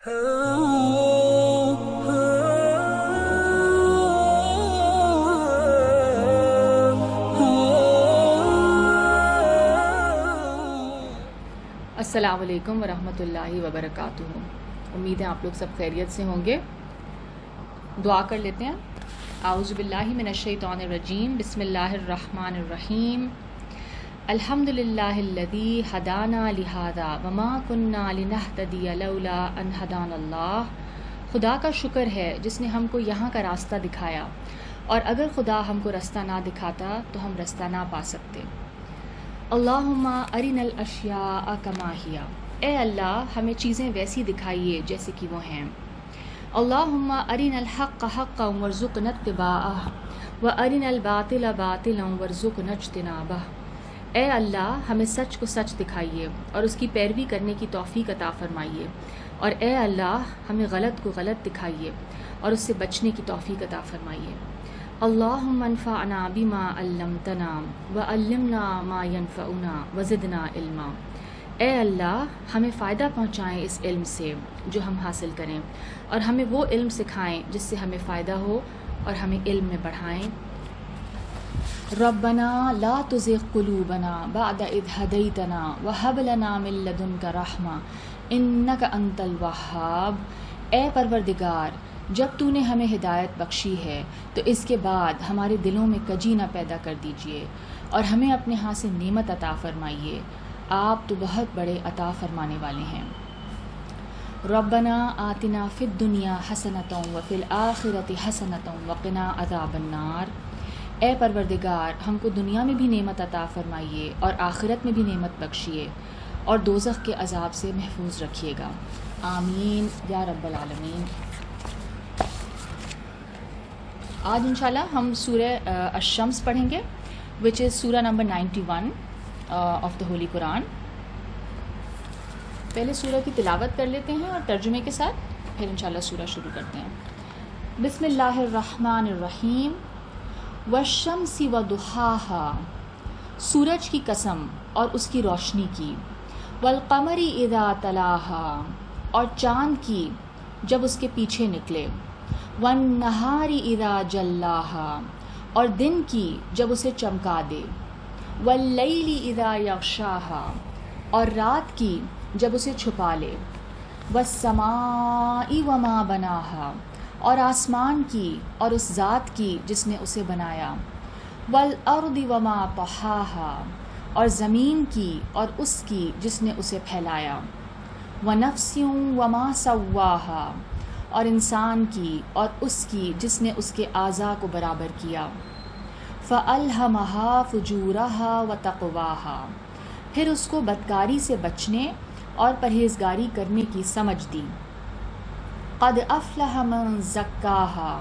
السلام علیکم ورحمۃ اللہ وبرکاتہ. امید ہے آپ لوگ سب خیریت سے ہوں گے. دعا کر لیتے ہیں. اعوذ باللہ من الشیطان الرجیم. بسم اللہ الرحمن الرحیم. الحمد للہ الذی ہدانا لہذا وما کننا لنہتدی لولا ان ہدانا اللہ. خدا کا شکر ہے جس نے ہم کو یہاں کا راستہ دکھایا، اور اگر خدا ہم کو راستہ نہ دکھاتا تو ہم راستہ نہ پا سکتے. اللہم ارنا الاشیاء کما ہی. اے اللہ ہمیں چیزیں ویسی دکھائیے جیسے کہ وہ ہیں. اللہم ارنا الحق حقا وارزقنا اتباعہ وارنا الباطل باطلا وارزقنا اجتنابہ. اے اللہ ہمیں سچ کو سچ دکھائیے اور اس کی پیروی کرنے کی توفیق عطا فرمائیے، اور اے اللہ ہمیں غلط کو غلط دکھائیے اور اس سے بچنے کی توفیق عطا فرمائیے. اللہم انفعنا بما علمتنا وعلمنا ما ینفعنا وزدنا علما. اے اللہ ہمیں فائدہ پہنچائیں اس علم سے جو ہم حاصل کریں، اور ہمیں وہ علم سکھائیں جس سے ہمیں فائدہ ہو، اور ہمیں علم میں بڑھائیں. ربنا لا تزغ قلوبنا بعد اذ ہدیتنا وہب لنا من لدنک رحمہ انک انت الوہاب. اے پروردگار، جب تو نے ہمیں ہدایت بخشی ہے تو اس کے بعد ہمارے دلوں میں کجی نہ پیدا کر دیجیے، اور ہمیں اپنے ہاں سے نعمت عطا فرمائیے. آپ تو بہت بڑے عطا فرمانے والے ہیں. ربنا آتنا فی الدنیا حسنۃ وفی الآخرۃ حسنۃ وقنا عذاب النار. اے پروردگار، ہم کو دنیا میں بھی نعمت عطا فرمائیے اور آخرت میں بھی نعمت بخشیے، اور دوزخ کے عذاب سے محفوظ رکھیے گا. آمین یا رب العالمین. آج انشاءاللہ ہم سورہ الشمس پڑھیں گے، وچ از سورہ نمبر 91 آف دا ہولی قرآن. پہلے سورہ کی تلاوت کر لیتے ہیں اور ترجمے کے ساتھ، پھر انشاءاللہ سورہ شروع کرتے ہیں. بسم اللہ الرحمن الرحیم. والشمس وضحاها، سورج کی قسم اور اس کی روشنی کی. والقمر اذا تلاها، اور چاند کی جب اس کے پیچھے نکلے. والنہار اذا جلاها، اور دن کی جب اسے چمکا دے. واللیل اذا یغشاها، اور رات کی جب اسے چھپا لے. والسماء وما بناها، اور آسمان کی اور اس ذات کی جس نے اسے بنایا. والارض وما طحاها، اور زمین کی اور اس کی جس نے اسے پھیلایا. ونفس وما سواها، اور انسان کی اور اس کی جس نے اس کے اعضاء کو برابر کیا. فَأَلْهَمَهَا فُجُورَهَا وَتَقْوَاهَا، پھر اس کو بدکاری سے بچنے اور پرہیزگاری کرنے کی سمجھ دی. قَدْ أَفْلَحَ مَنْ زَكَّاهَا،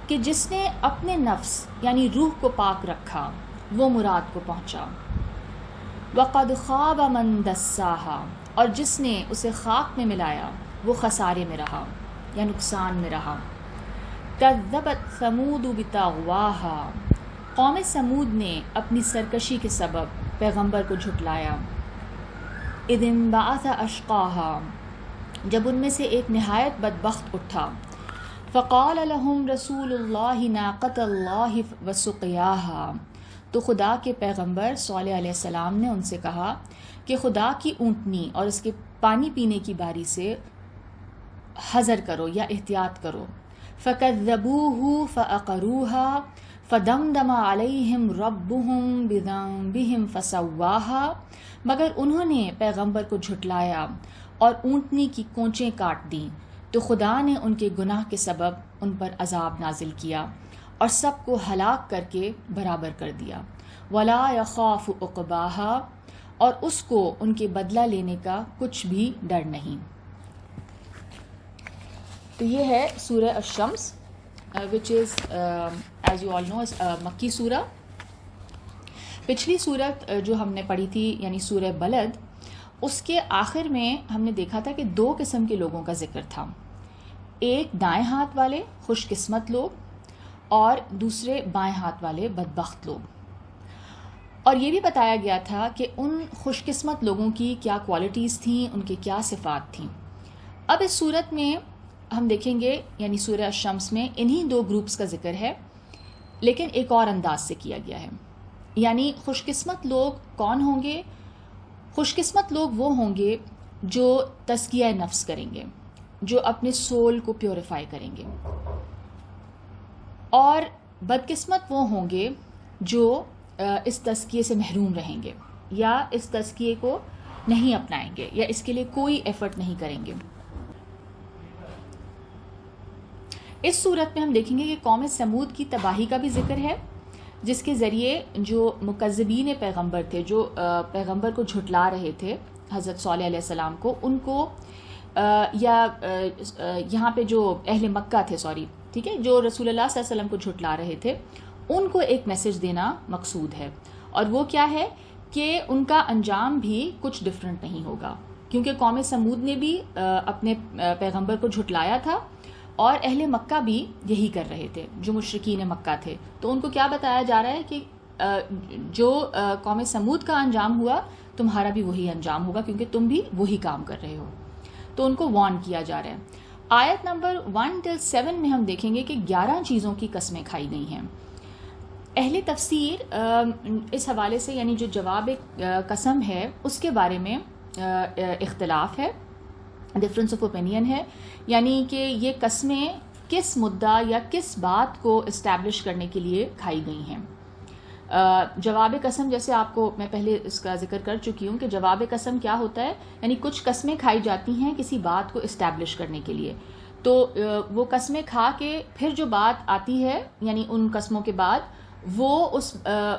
کہ جس نے اپنے نفس یعنی روح کو پاک رکھا وہ مراد کو پہنچا. وَقَدْ خَابَ مَنْ دَسَّاهَا، اور جس نے اسے خاک میں ملایا وہ خسارے میں رہا یا نقصان میں رہا. کذبت ثمود بطغواها، قوم سمود نے اپنی سرکشی کے سبب پیغمبر کو جھٹلایا. اذ انبعث اشقاها، جب ان میں سے ایک نہایت بدبخت اٹھا. فقال لهم رسول اللہ ناقۃ اللہ وسقیاها، تو خدا کے پیغمبر صالح علیہ السلام نے ان سے کہا کہ خدا کی اونٹنی اور اس کے پانی پینے کی باری سے حذر کرو یا احتیاط کرو. فَكَذَّبُوهُ فَأَقَرُوهَا فَدَمْدَمَ عَلَيْهِمْ رَبُّهُمْ بِذَنبِهِمْ فَسَوَّاهَا، مگر انہوں نے پیغمبر کو جھٹلایا اور اونٹنی کی کونچیں کاٹ دیں، تو خدا نے ان کے گناہ کے سبب ان پر عذاب نازل کیا اور سب کو ہلاک کر کے برابر کر دیا. وَلَا يَخَافُ عُقْبَاهَا، اور اس کو ان کے بدلہ لینے کا کچھ بھی ڈر نہیں. تو یہ ہے سورہ الشمس which is as you all know مکی سورہ. پچھلی سورت جو ہم نے پڑھی تھی یعنی سورہ بلد، اس کے آخر میں ہم نے دیکھا تھا کہ دو قسم کے لوگوں کا ذکر تھا. ایک دائیں ہاتھ والے خوش قسمت لوگ اور دوسرے بائیں ہاتھ والے بدبخت لوگ. اور یہ بھی بتایا گیا تھا کہ ان خوش قسمت لوگوں کی کیا کوالٹیز تھیں، ان کے کیا صفات تھیں. اب اس صورت میں ہم دیکھیں گے یعنی سورہ الشمس میں انہی دو گروپس کا ذکر ہے، لیکن ایک اور انداز سے کیا گیا ہے. یعنی خوش قسمت لوگ کون ہوں گے؟ خوش قسمت لوگ وہ ہوں گے جو تزکیہ نفس کریں گے، جو اپنے سول کو پیوریفائی کریں گے، اور بدقسمت وہ ہوں گے جو اس تزکیے سے محروم رہیں گے یا اس تزکیے کو نہیں اپنائیں گے یا اس کے لیے کوئی ایفرٹ نہیں کریں گے. اس صورت میں ہم دیکھیں گے کہ قوم سمود کی تباہی کا بھی ذکر ہے، جس کے ذریعے جو مکذبین پیغمبر تھے، جو پیغمبر کو جھٹلا رہے تھے حضرت صالح علیہ السلام کو، ان کو یا یہاں پہ جو اہل مکہ تھے ٹھیک ہے، جو رسول اللہ صلی اللہ علیہ وسلم کو جھٹلا رہے تھے، ان کو ایک میسج دینا مقصود ہے. اور وہ کیا ہے کہ ان کا انجام بھی کچھ ڈفرینٹ نہیں ہوگا، کیونکہ قوم سمود نے بھی اپنے پیغمبر کو جھٹلایا تھا اور اہل مکہ بھی یہی کر رہے تھے جو مشرکین مکہ تھے. تو ان کو کیا بتایا جا رہا ہے کہ جو قوم سمود کا انجام ہوا تمہارا بھی وہی انجام ہوگا، کیونکہ تم بھی وہی کام کر رہے ہو. تو ان کو وارن کیا جا رہا ہے. آیت نمبر 1 till 7 میں ہم دیکھیں گے کہ 11 چیزوں کی قسمیں کھائی گئی ہیں. اہل تفسیر اس حوالے سے یعنی جو جواب قسم ہے اس کے بارے میں اختلاف ہے، ڈفرینس آف اوپینین ہے، یعنی کہ یہ قسمیں کس مدعا یا کس بات کو اسٹیبلش کرنے کے لیے کھائی گئی ہیں. جواب قسم جیسے آپ کو میں پہلے اس کا ذکر کر چکی ہوں کہ جواب قسم کیا ہوتا ہے، یعنی کچھ قسمیں کھائی جاتی ہیں کسی بات کو اسٹیبلش کرنے کے لیے. تو وہ قسمیں کھا کے پھر جو بات آتی ہے یعنی ان قسموں کے بعد وہ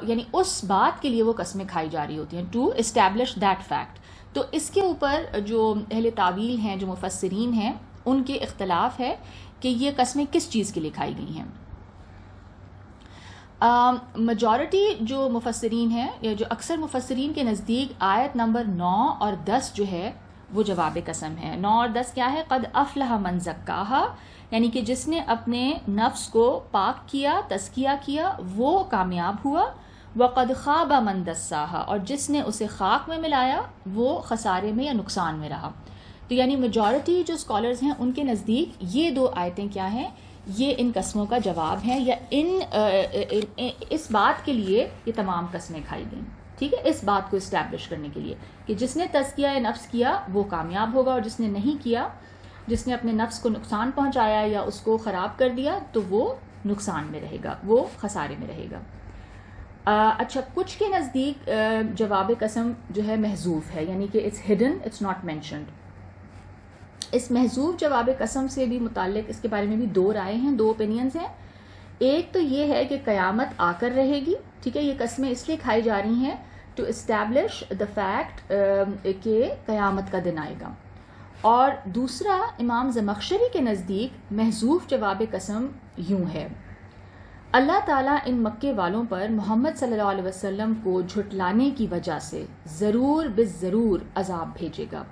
یعنی اس بات کے لیے وہ قسمیں کھائی جا رہی ہوتی ہیں ٹو اسٹیبلش دیٹ فیکٹ. تو اس کے اوپر جو اہل تعویل ہیں، جو مفسرین ہیں، ان کے اختلاف ہے کہ یہ قسمیں کس چیز کے لیے کھائی گئی ہیں. میجورٹی جو مفسرین ہیں یا جو اکثر مفسرین کے نزدیک آیت نمبر 9 اور 10 جو ہے وہ جواب قسم ہے. 9 اور 10 کیا ہے؟ قد افلح من زکاہا، یعنی کہ جس نے اپنے نفس کو پاک کیا، تزکیہ کیا، وہ کامیاب ہوا. وقد خاب من دساہا، اور جس نے اسے خاک میں ملایا وہ خسارے میں یا نقصان میں رہا. تو یعنی میجورٹی جو اسکالرز ہیں ان کے نزدیک یہ دو آیتیں کیا ہیں؟ یہ ان قسموں کا جواب ہیں، یا اس بات کے لیے یہ تمام قسمیں کھائی گئیں. ٹھیک ہے، اس بات کو اسٹیبلش کرنے کے لیے کہ جس نے تزکیہ نفس کیا وہ کامیاب ہوگا، اور جس نے نہیں کیا، جس نے اپنے نفس کو نقصان پہنچایا یا اس کو خراب کر دیا، تو وہ نقصان میں رہے گا، وہ خسارے میں رہے گا. اچھا، کچھ کے نزدیک جواب قسم جو ہے محذوف ہے، یعنی کہ it's hidden, it's not mentioned. اس محذوف جواب قسم سے بھی متعلق اس کے بارے میں بھی دو رائے ہیں، دو اوپینینز ہیں. ایک تو یہ ہے کہ قیامت آ کر رہے گی. ٹھیک ہے، یہ قسمیں اس لیے کھائی جا رہی ہیں ٹو اسٹیبلش دا فیکٹ کہ قیامت کا دن آئے گا. اور دوسرا امام زمخشری کے نزدیک محذوف جواب قسم یوں ہے، اللہ تعالیٰ ان مکے والوں پر محمد صلی اللہ علیہ وسلم کو جھٹلانے کی وجہ سے ضرور بالضرور عذاب بھیجے گا،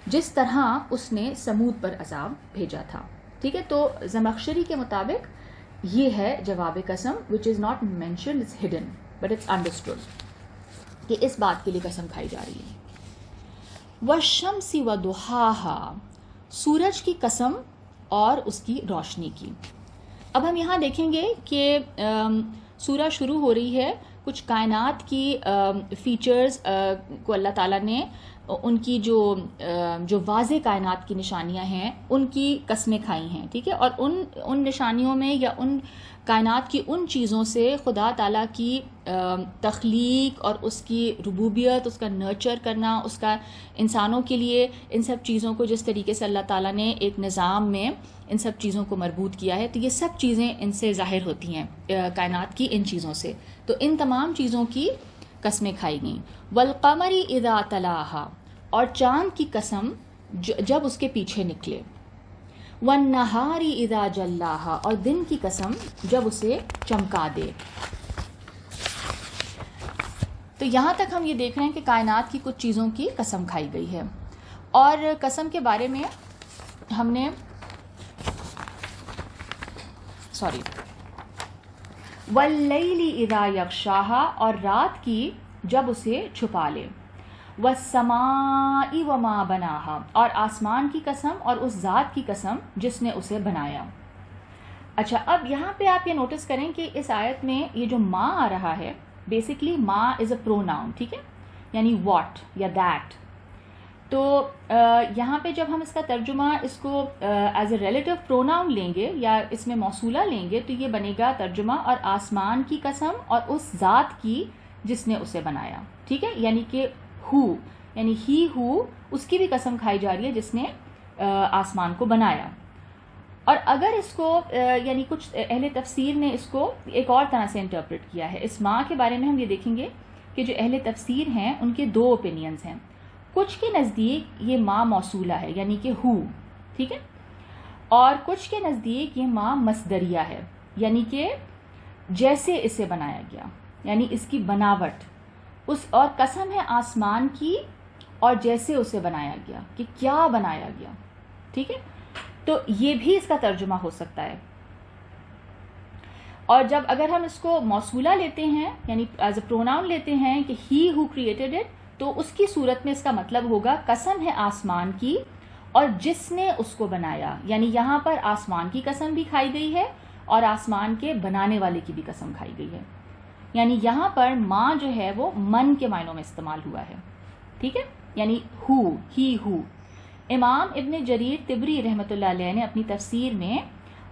جس طرح اس نے سمود پر عذاب بھیجا تھا. ٹھیک ہے، تو زمخشری کے مطابق یہ ہے جواب قسم which is not mentioned, it's hidden but it's understood کہ اس بات کے لیے قسم کھائی جا رہی ہے. والشمس وضحاها، سورج کی قسم اور اس کی روشنی کی. اب ہم یہاں دیکھیں گے کہ سورہ شروع ہو رہی ہے، کچھ کائنات کی فیچرز کو اللہ تعالیٰ نے ان کی جو واضح کائنات کی نشانیاں ہیں ان کی قسمیں کھائی ہیں. ٹھیک ہے، اور ان نشانیوں میں یا ان کائنات کی ان چیزوں سے خدا تعالیٰ کی تخلیق اور اس کی ربوبیت، اس کا نرچر کرنا، اس کا انسانوں کے لیے ان سب چیزوں کو جس طریقے سے اللہ تعالیٰ نے ایک نظام میں ان سب چیزوں کو مربوط کیا ہے، تو یہ سب چیزیں ان سے ظاہر ہوتی ہیں کائنات کی ان چیزوں سے. تو ان تمام چیزوں کی قسمیں کھائی گئیں. والقمر اذا تلاہا، اور چاند کی قسم جب اس کے پیچھے نکلے. والنہار اذا جلاہا، اور دن کی قسم جب اسے چمکا دے. تو یہاں تک ہم یہ دیکھ رہے ہیں کہ کائنات کی کچھ چیزوں کی قسم کھائی گئی ہے. اور قسم کے بارے میں ہم نے واللیل اذا یغشاہا، اور رات کی جب اسے چھپا لے. والسماء وما بناہا، اور آسمان کی قسم اور اس ذات کی قسم جس نے اسے بنایا. اچھا، اب یہاں پہ آپ یہ نوٹس کریں کہ اس آیت میں یہ جو ما آ رہا ہے، بیسکلی ما از اے پروناؤن، ٹھیک ہے، یعنی واٹ یا دیٹ. تو یہاں پہ جب ہم اس کا ترجمہ اس کو ایز اے ریلیٹیو پروناؤن لیں گے یا اس میں موصولہ لیں گے تو یہ بنے گا ترجمہ اور آسمان کی قسم اور اس ذات کی جس نے اسے بنایا. ٹھیک ہے، یعنی کہ ہو، یعنی ہی ہو، اس کی بھی قسم کھائی جا رہی ہے جس نے آسمان کو بنایا. اور اگر اس کو یعنی کچھ اہل تفسیر نے اس کو ایک اور طرح سے انٹرپریٹ کیا ہے. اس ماں کے بارے میں ہم یہ دیکھیں گے کہ جو اہل تفسیر ہیں ان کے دو اوپینینز ہیں. کچھ کے نزدیک یہ ماں موصولہ ہے یعنی کہ ہو، ٹھیک ہے، اور کچھ کے نزدیک یہ ماں مصدریہ ہے یعنی کہ جیسے اسے بنایا گیا، یعنی اس کی بناوٹ اس، اور قسم ہے آسمان کی اور جیسے اسے بنایا گیا، کہ کیا بنایا گیا. ٹھیک ہے، تو یہ بھی اس کا ترجمہ ہو سکتا ہے. اور جب اگر ہم اس کو موصولہ لیتے ہیں یعنی ایز اے پروناؤن لیتے ہیں کہ ہی ہو کریٹڈ اٹ، تو اس کی صورت میں اس کا مطلب ہوگا قسم ہے آسمان کی اور جس نے اس کو بنایا. یعنی یہاں پر آسمان کی قسم بھی کھائی گئی ہے اور آسمان کے بنانے والے کی بھی قسم کھائی گئی ہے. یعنی یہاں پر ماں جو ہے وہ من کے معنوں میں استعمال ہوا ہے. ٹھیک ہے، یعنی ہو، ہی ہو. امام ابن جریر طبری رحمۃ اللہ علیہ نے اپنی تفسیر میں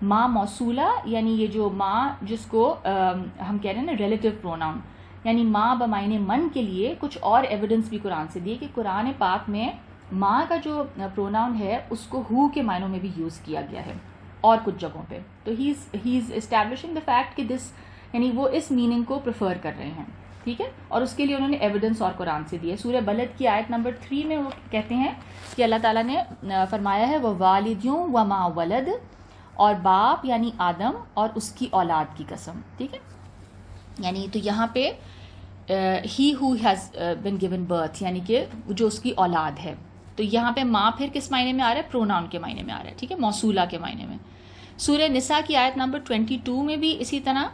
ماں موصولہ یعنی یہ جو ماں جس کو ہم کہہ رہے ہیں نا ریلیٹیو پروناؤن، یعنی ماں بمعنی من کے لیے کچھ اور ایویڈنس بھی قرآن سے دیے کہ قرآن پاک میں ماں کا جو پروناؤن ہے اس کو ہو کے معنوں میں بھی یوز کیا گیا ہے اور کچھ جگہوں پہ. تو ہی از اسٹیبلشنگ دا فیکٹ کہ دس، یعنی وہ اس میننگ کو پریفر کر رہے ہیں. ٹھیک ہے، اور اس کے لیے انہوں نے ایویڈنس اور قرآن سے دی ہے. سورہ بلد کی آیت نمبر 3 میں وہ کہتے ہیں کہ اللہ تعالیٰ نے فرمایا ہے وہ والدیوں وما ولد، اور باپ یعنی آدم اور اس کی اولاد کی قسم. ٹھیک ہے، یعنی تو یہاں پہ ہی who has been given birth یعنی کہ جو اس کی اولاد ہے. تو یہاں پہ ماں پھر کس معنی میں آ رہا ہے؟ پروناؤن کے معنی میں آ رہا ہے. ٹھیک ہے، موصولہ کے معنی میں. سورہ نساء کی آیت نمبر 22 میں بھی اسی طرح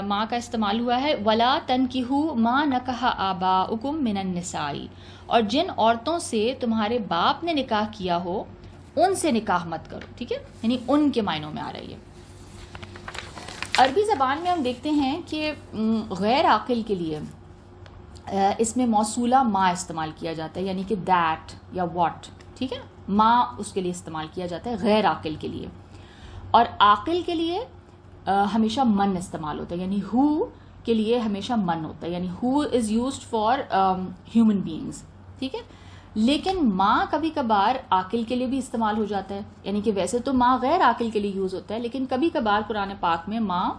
ماں کا استعمال ہوا ہے. ولا تنکحوا ما نکح آباؤکم من النساء، اور جن عورتوں سے تمہارے باپ نے نکاح کیا ہو ان سے نکاح مت کرو. ٹھیک ہے، یعنی ان کے معنوں میں آ رہی ہے. عربی زبان میں ہم دیکھتے ہیں کہ غیر عاقل کے لیے اس میں موصولہ ما استعمال کیا جاتا ہے یعنی کہ دیٹ یا واٹ. ٹھیک ہے، ما اس کے لیے استعمال کیا جاتا ہے غیر عاقل کے لیے. اور عاقل کے لیے ہمیشہ من استعمال ہوتا ہے، یعنی ہو کے لیے ہمیشہ من ہوتا ہے، یعنی who is used for human beings. ٹھیک ہے، لیکن ماں کبھی کبھار عاقل کے لیے بھی استعمال ہو جاتا ہے. یعنی کہ ویسے تو ماں غیر عاقل کے لیے یوز ہوتا ہے لیکن کبھی کبھار قرآن پاک میں ماں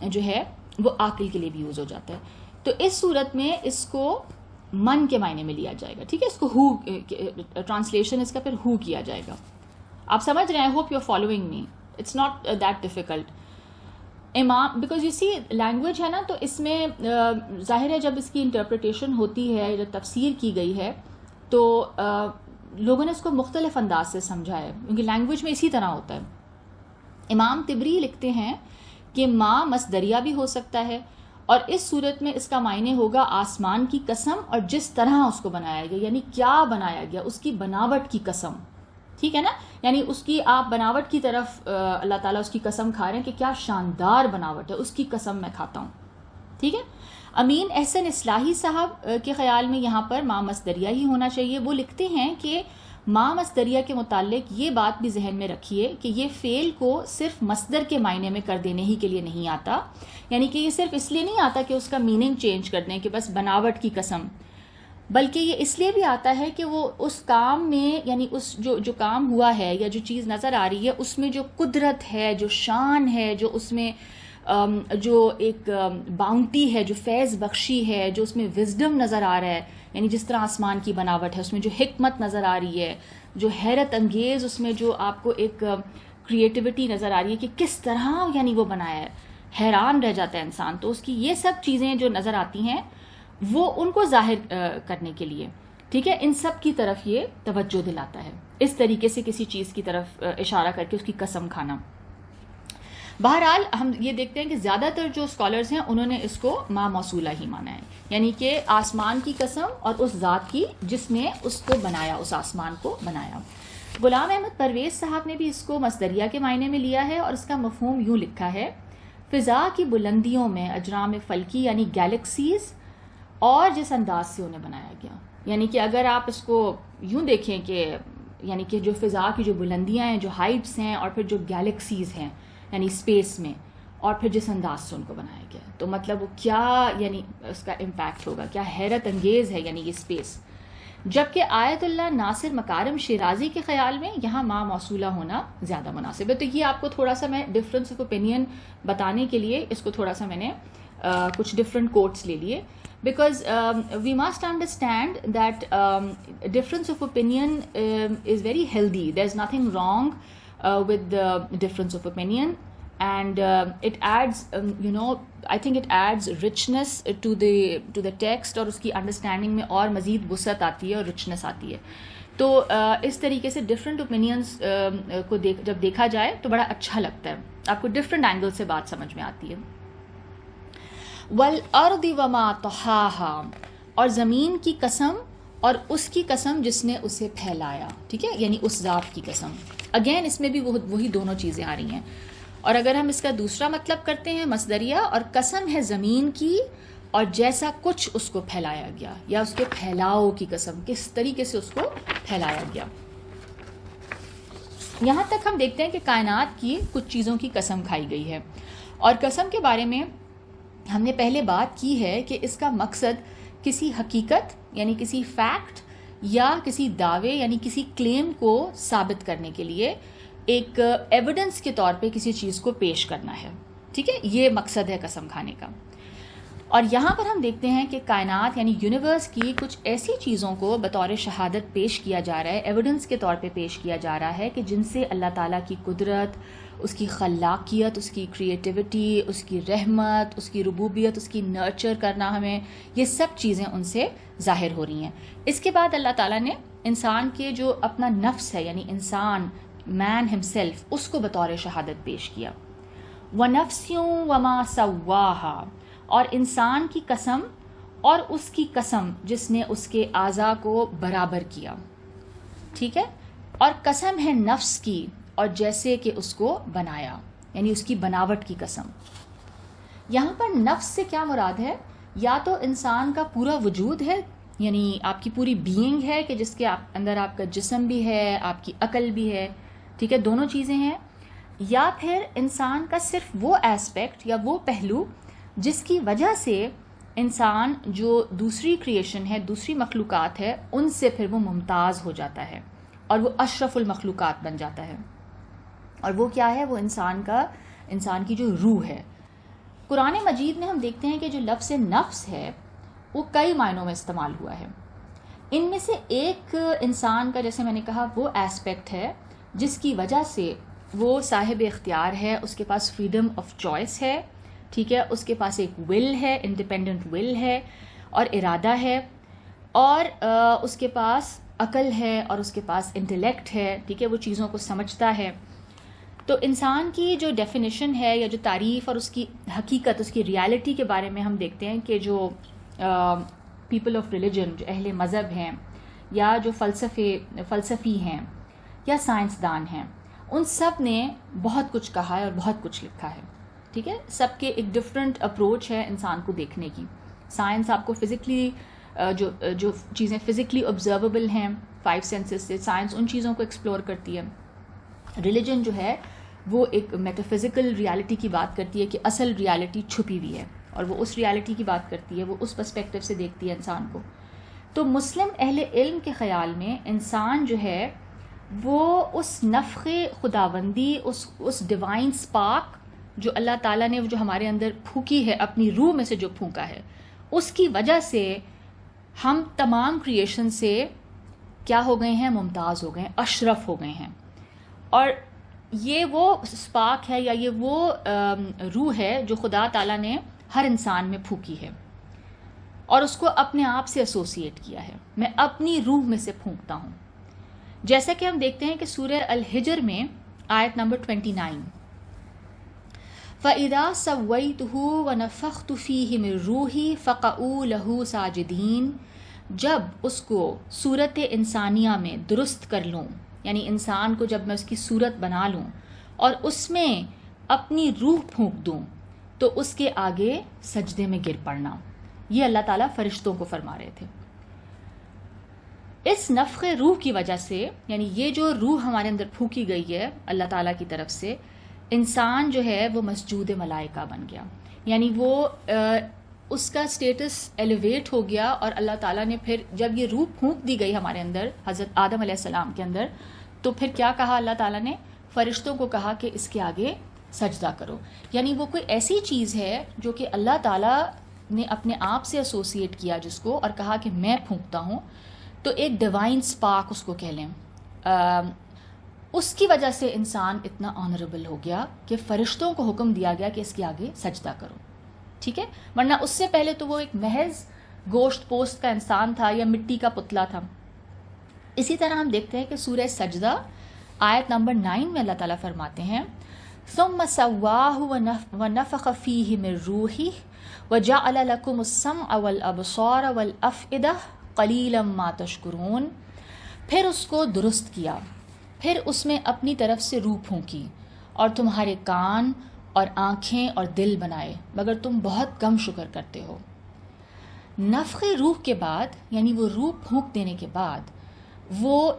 جو ہے وہ عاقل کے لیے بھی یوز ہو جاتا ہے. تو اس صورت میں اس کو من کے معنی میں لیا جائے گا. ٹھیک ہے، اس کو ہو ٹرانسلیشن اس کا پھر ہو کیا جائے گا. آپ سمجھ رہے ہیں؟ Hope you are following me, it's not that difficult. امام بیکاز یو سی لینگویج ہے نا، تو اس میں ظاہر ہے جب اس کی انٹرپریٹیشن ہوتی ہے، جب تفسیر کی گئی ہے تو لوگوں نے اس کو مختلف انداز سے سمجھا ہے کیونکہ لینگویج میں اسی طرح ہوتا ہے. امام طبری لکھتے ہیں کہ ماں مصدریہ بھی ہو سکتا ہے اور اس صورت میں اس کا معنی ہوگا آسمان کی قسم اور جس طرح اس کو بنایا گیا، یعنی کیا بنایا گیا، اس کی بناوٹ کی قسم. ٹھیک ہے نا، یعنی اس کی آپ بناوٹ کی طرف اللہ تعالیٰ اس کی قسم کھا رہے ہیں کہ کیا شاندار بناوٹ ہے، اس کی قسم میں کھاتا ہوں. ٹھیک ہے، امین احسن اصلاحی صاحب کے خیال میں یہاں پر ماں مصدریہ ہی ہونا چاہیے. وہ لکھتے ہیں کہ ماں مصدریہ کے متعلق یہ بات بھی ذہن میں رکھیے کہ یہ فعل کو صرف مصدر کے معنی میں کر دینے ہی کے لیے نہیں آتا، یعنی کہ یہ صرف اس لیے نہیں آتا کہ اس کا میننگ چینج کر دیں کہ بس بناوٹ کی قسم، بلکہ یہ اس لیے بھی آتا ہے کہ وہ اس کام میں، یعنی اس جو کام ہوا ہے یا جو چیز نظر آ رہی ہے اس میں جو قدرت ہے، جو شان ہے، جو اس میں جو ایک باؤنٹی ہے، جو فیض بخشی ہے، جو اس میں وزڈم نظر آ رہا ہے، یعنی جس طرح آسمان کی بناوٹ ہے اس میں جو حکمت نظر آ رہی ہے، جو حیرت انگیز اس میں جو آپ کو ایک کریٹیوٹی نظر آ رہی ہے کہ کس طرح یعنی وہ بنایا ہے، حیران رہ جاتا ہے انسان. تو اس کی یہ سب چیزیں جو نظر آتی ہیں وہ ان کو ظاہر کرنے کے لیے، ٹھیک ہے، ان سب کی طرف یہ توجہ دلاتا ہے، اس طریقے سے کسی چیز کی طرف اشارہ کر کے اس کی قسم کھانا. بہرحال ہم یہ دیکھتے ہیں کہ زیادہ تر جو اسکالرز ہیں انہوں نے اس کو ما موصولہ ہی مانا ہے، یعنی کہ آسمان کی قسم اور اس ذات کی جس نے اس کو بنایا، اس آسمان کو بنایا۔ غلام احمد پرویز صاحب نے بھی اس کو مصدریہ کے معنی میں لیا ہے، اور اس کا مفہوم یوں لکھا ہے: فضا کی بلندیوں میں اجرام فلکی یعنی گیلیکسیز اور جس انداز سے انہیں بنایا گیا، یعنی کہ اگر آپ اس کو یوں دیکھیں کہ یعنی کہ جو فضا کی جو بلندیاں ہیں، جو ہائٹس ہیں، اور پھر جو گیلیکسیز ہیں یعنی اسپیس میں، اور پھر جس انداز سے ان کو بنایا گیا، تو مطلب وہ کیا یعنی اس کا امپیکٹ ہوگا، کیا حیرت انگیز ہے یعنی یہ اسپیس۔ جبکہ آیت اللہ ناصر مکارم شیرازی کے خیال میں یہاں ما موصولہ ہونا زیادہ مناسب ہے۔ تو یہ آپ کو تھوڑا سا میں ڈفرینس آف اوپینین بتانے کے لیے اس کو تھوڑا سا میں نے کچھ ڈفرینٹ کوٹس لے لیے، because we must understand that difference of opinion is very healthy, there is nothing wrong with difference of opinion, and it adds I think it adds richness to the text، اور اس کی understanding میں اور مزید وسعت آتی ہے اور richness آتی ہے۔ تو اس طریقے سے ڈفرینٹ اوپینینس کو جب دیکھا جائے تو بڑا اچھا لگتا ہے، آپ کو ڈفرینٹ اینگل سے بات سمجھ میں آتی ہے۔ وَالْأَرْضِ وَمَا طَحَاهَا، اور زمین کی قسم اور اس کی قسم جس نے اسے پھیلایا، ٹھیک ہے، یعنی اس ذات کی قسم۔ اگین اس میں بھی وہی دونوں چیزیں آ رہی ہیں، اور اگر ہم اس کا دوسرا مطلب کرتے ہیں مصدریہ، اور قسم ہے زمین کی اور جیسا کچھ اس کو پھیلایا گیا، یا اس کے پھیلاؤ کی قسم، کس طریقے سے اس کو پھیلایا گیا۔ یہاں تک ہم دیکھتے ہیں کہ کائنات کی کچھ چیزوں کی قسم کھائی گئی ہے، اور قسم کے بارے میں ہم نے پہلے بات کی ہے کہ اس کا مقصد کسی حقیقت یعنی کسی فیکٹ یا کسی دعوے یعنی کسی کلیم کو ثابت کرنے کے لیے ایک ایویڈنس کے طور پہ کسی چیز کو پیش کرنا ہے، ٹھیک ہے، یہ مقصد ہے قسم کھانے کا۔ اور یہاں پر ہم دیکھتے ہیں کہ کائنات یعنی یونیورس کی کچھ ایسی چیزوں کو بطور شہادت پیش کیا جا رہا ہے، ایویڈنس کے طور پہ پیش کیا جا رہا ہے، کہ جن سے اللہ تعالیٰ کی قدرت، اس کی خلاقیت، اس کی کریٹیوٹی، اس کی رحمت، اس کی ربوبیت، اس کی نرچر کرنا، ہمیں یہ سب چیزیں ان سے ظاہر ہو رہی ہیں۔ اس کے بعد اللہ تعالیٰ نے انسان کے جو اپنا نفس ہے یعنی انسان، مین ہمسیلف، اس کو بطور شہادت پیش کیا۔ وَنَفْسٍ وَمَا سَوَّاهَا، اور انسان کی قسم اور اس کی قسم جس نے اس کے اعضاء کو برابر کیا، ٹھیک ہے، اور قسم ہے نفس کی اور جیسے کہ اس کو بنایا، یعنی اس کی بناوٹ کی قسم۔ یہاں پر نفس سے کیا مراد ہے؟ یا تو انسان کا پورا وجود ہے، یعنی آپ کی پوری بینگ ہے کہ جس کے اندر آپ کا جسم بھی ہے، آپ کی عقل بھی ہے، ٹھیک ہے، دونوں چیزیں ہیں، یا پھر انسان کا صرف وہ ایسپیکٹ یا وہ پہلو جس کی وجہ سے انسان جو دوسری کریشن ہے، دوسری مخلوقات ہے، ان سے پھر وہ ممتاز ہو جاتا ہے اور وہ اشرف المخلوقات بن جاتا ہے۔ اور وہ کیا ہے؟ وہ انسان کی جو روح ہے۔ قرآن مجید میں ہم دیکھتے ہیں کہ جو لفظ نفس ہے وہ کئی معنوں میں استعمال ہوا ہے۔ ان میں سے ایک انسان کا، جیسے میں نے کہا، وہ ایسپیکٹ ہے جس کی وجہ سے وہ صاحب اختیار ہے، اس کے پاس فریڈم آف چوائس ہے، ٹھیک ہے، اس کے پاس ایک ول ہے، انڈیپینڈنٹ ول ہے اور ارادہ ہے، اور اس کے پاس عقل ہے اور اس کے پاس انٹلیکٹ ہے، ٹھیک ہے، وہ چیزوں کو سمجھتا ہے۔ تو انسان کی جو ڈیفینیشن ہے یا جو تعریف اور اس کی حقیقت، اس کی ریالٹی کے بارے میں ہم دیکھتے ہیں کہ جو پیپل آف ریلیجن، جو اہل مذہب ہیں یا جو فلسفی ہیں یا سائنسدان ہیں، ان سب نے بہت کچھ کہا ہے اور بہت کچھ لکھا ہے، ٹھیک ہے، سب کے ایک ڈفرینٹ اپروچ ہے انسان کو دیکھنے کی۔ سائنس آپ کو فزیکلی جو چیزیں فزیکلی آبزرویبل ہیں 5 سینسز سے، سائنس ان چیزوں کو ایکسپلور کرتی ہے۔ ریلیجن جو ہے وہ ایک میٹافزیکل ریالٹی کی بات کرتی ہے کہ اصل ریالٹی چھپی ہوئی ہے، اور وہ اس ریالٹی کی بات کرتی ہے، وہ اس پرسپیکٹو سے دیکھتی ہے انسان کو۔ تو مسلم اہل علم کے خیال میں انسان جو ہے وہ اس نفخ خداوندی، اس ڈیوائن سپارک جو اللہ تعالیٰ نے جو ہمارے اندر پھونکی ہے، اپنی روح میں سے جو پھونکا ہے، اس کی وجہ سے ہم تمام کریشن سے کیا ہو گئے ہیں؟ ممتاز ہو گئے ہیں، اشرف ہو گئے ہیں۔ اور یہ وہ سپارک ہے یا یہ وہ روح ہے جو خدا تعالیٰ نے ہر انسان میں پھونکی ہے اور اس کو اپنے آپ سے ایسوسیٹ کیا ہے، میں اپنی روح میں سے پھونکتا ہوں۔ جیسا کہ ہم دیکھتے ہیں کہ سورہ الحجر میں آیت نمبر 29، فَإِذَا سَوَّيْتُهُ وَنَفَخْتُ فِيهِ مِن رُّوحِي فَقَعُوا لَهُ سَاجِدِينَ، جب اس کو صورت انسانیہ میں درست کر لوں، یعنی انسان کو جب میں اس کی صورت بنا لوں اور اس میں اپنی روح پھونک دوں تو اس کے آگے سجدے میں گر پڑنا. یہ اللہ تعالیٰ فرشتوں کو فرما رہے تھے. اس نفخ روح کی وجہ سے، یعنی یہ جو روح ہمارے اندر پھونکی گئی ہے اللہ تعالیٰ کی طرف سے، انسان جو ہے وہ مسجود ملائکہ بن گیا. یعنی وہ اس کا سٹیٹس ایلیویٹ ہو گیا، اور اللہ تعالیٰ نے پھر جب یہ روح پھونک دی گئی ہمارے اندر حضرت آدم علیہ السلام کے اندر، تو پھر کیا کہا اللہ تعالیٰ نے؟ فرشتوں کو کہا کہ اس کے آگے سجدہ کرو. یعنی وہ کوئی ایسی چیز ہے جو کہ اللہ تعالیٰ نے اپنے آپ سے ایسوسیٹ کیا جس کو، اور کہا کہ میں پھونکتا ہوں، تو ایک ڈیوائن سپارک اس کو کہہ لیں. اس کی وجہ سے انسان اتنا آنریبل ہو گیا کہ فرشتوں کو حکم دیا گیا کہ اس کے آگے سجدہ کرو. ٹھیک ہے، ورنہ اس سے پہلے تو وہ ایک محض گوشت پوست کا انسان تھا یا مٹی کا پتلا تھا. اسی طرح ہم دیکھتے ہیں کہ سورہ سجدہ آیت نمبر 9 میں اللہ تعالیٰ فرماتے ہیں ثم سواہ ونفخ فیہ من روحہ وجعل لکم السمع والابصار والافئدہ قلیلا ما تشکرون. پھر اس کو درست کیا، پھر اس میں اپنی طرف سے روح پھونکی اور تمہارے کان اور آنکھیں اور دل بنائے، مگر تم بہت کم شکر کرتے ہو. نفخ روح کے بعد، یعنی وہ روح پھونک دینے کے بعد، وہ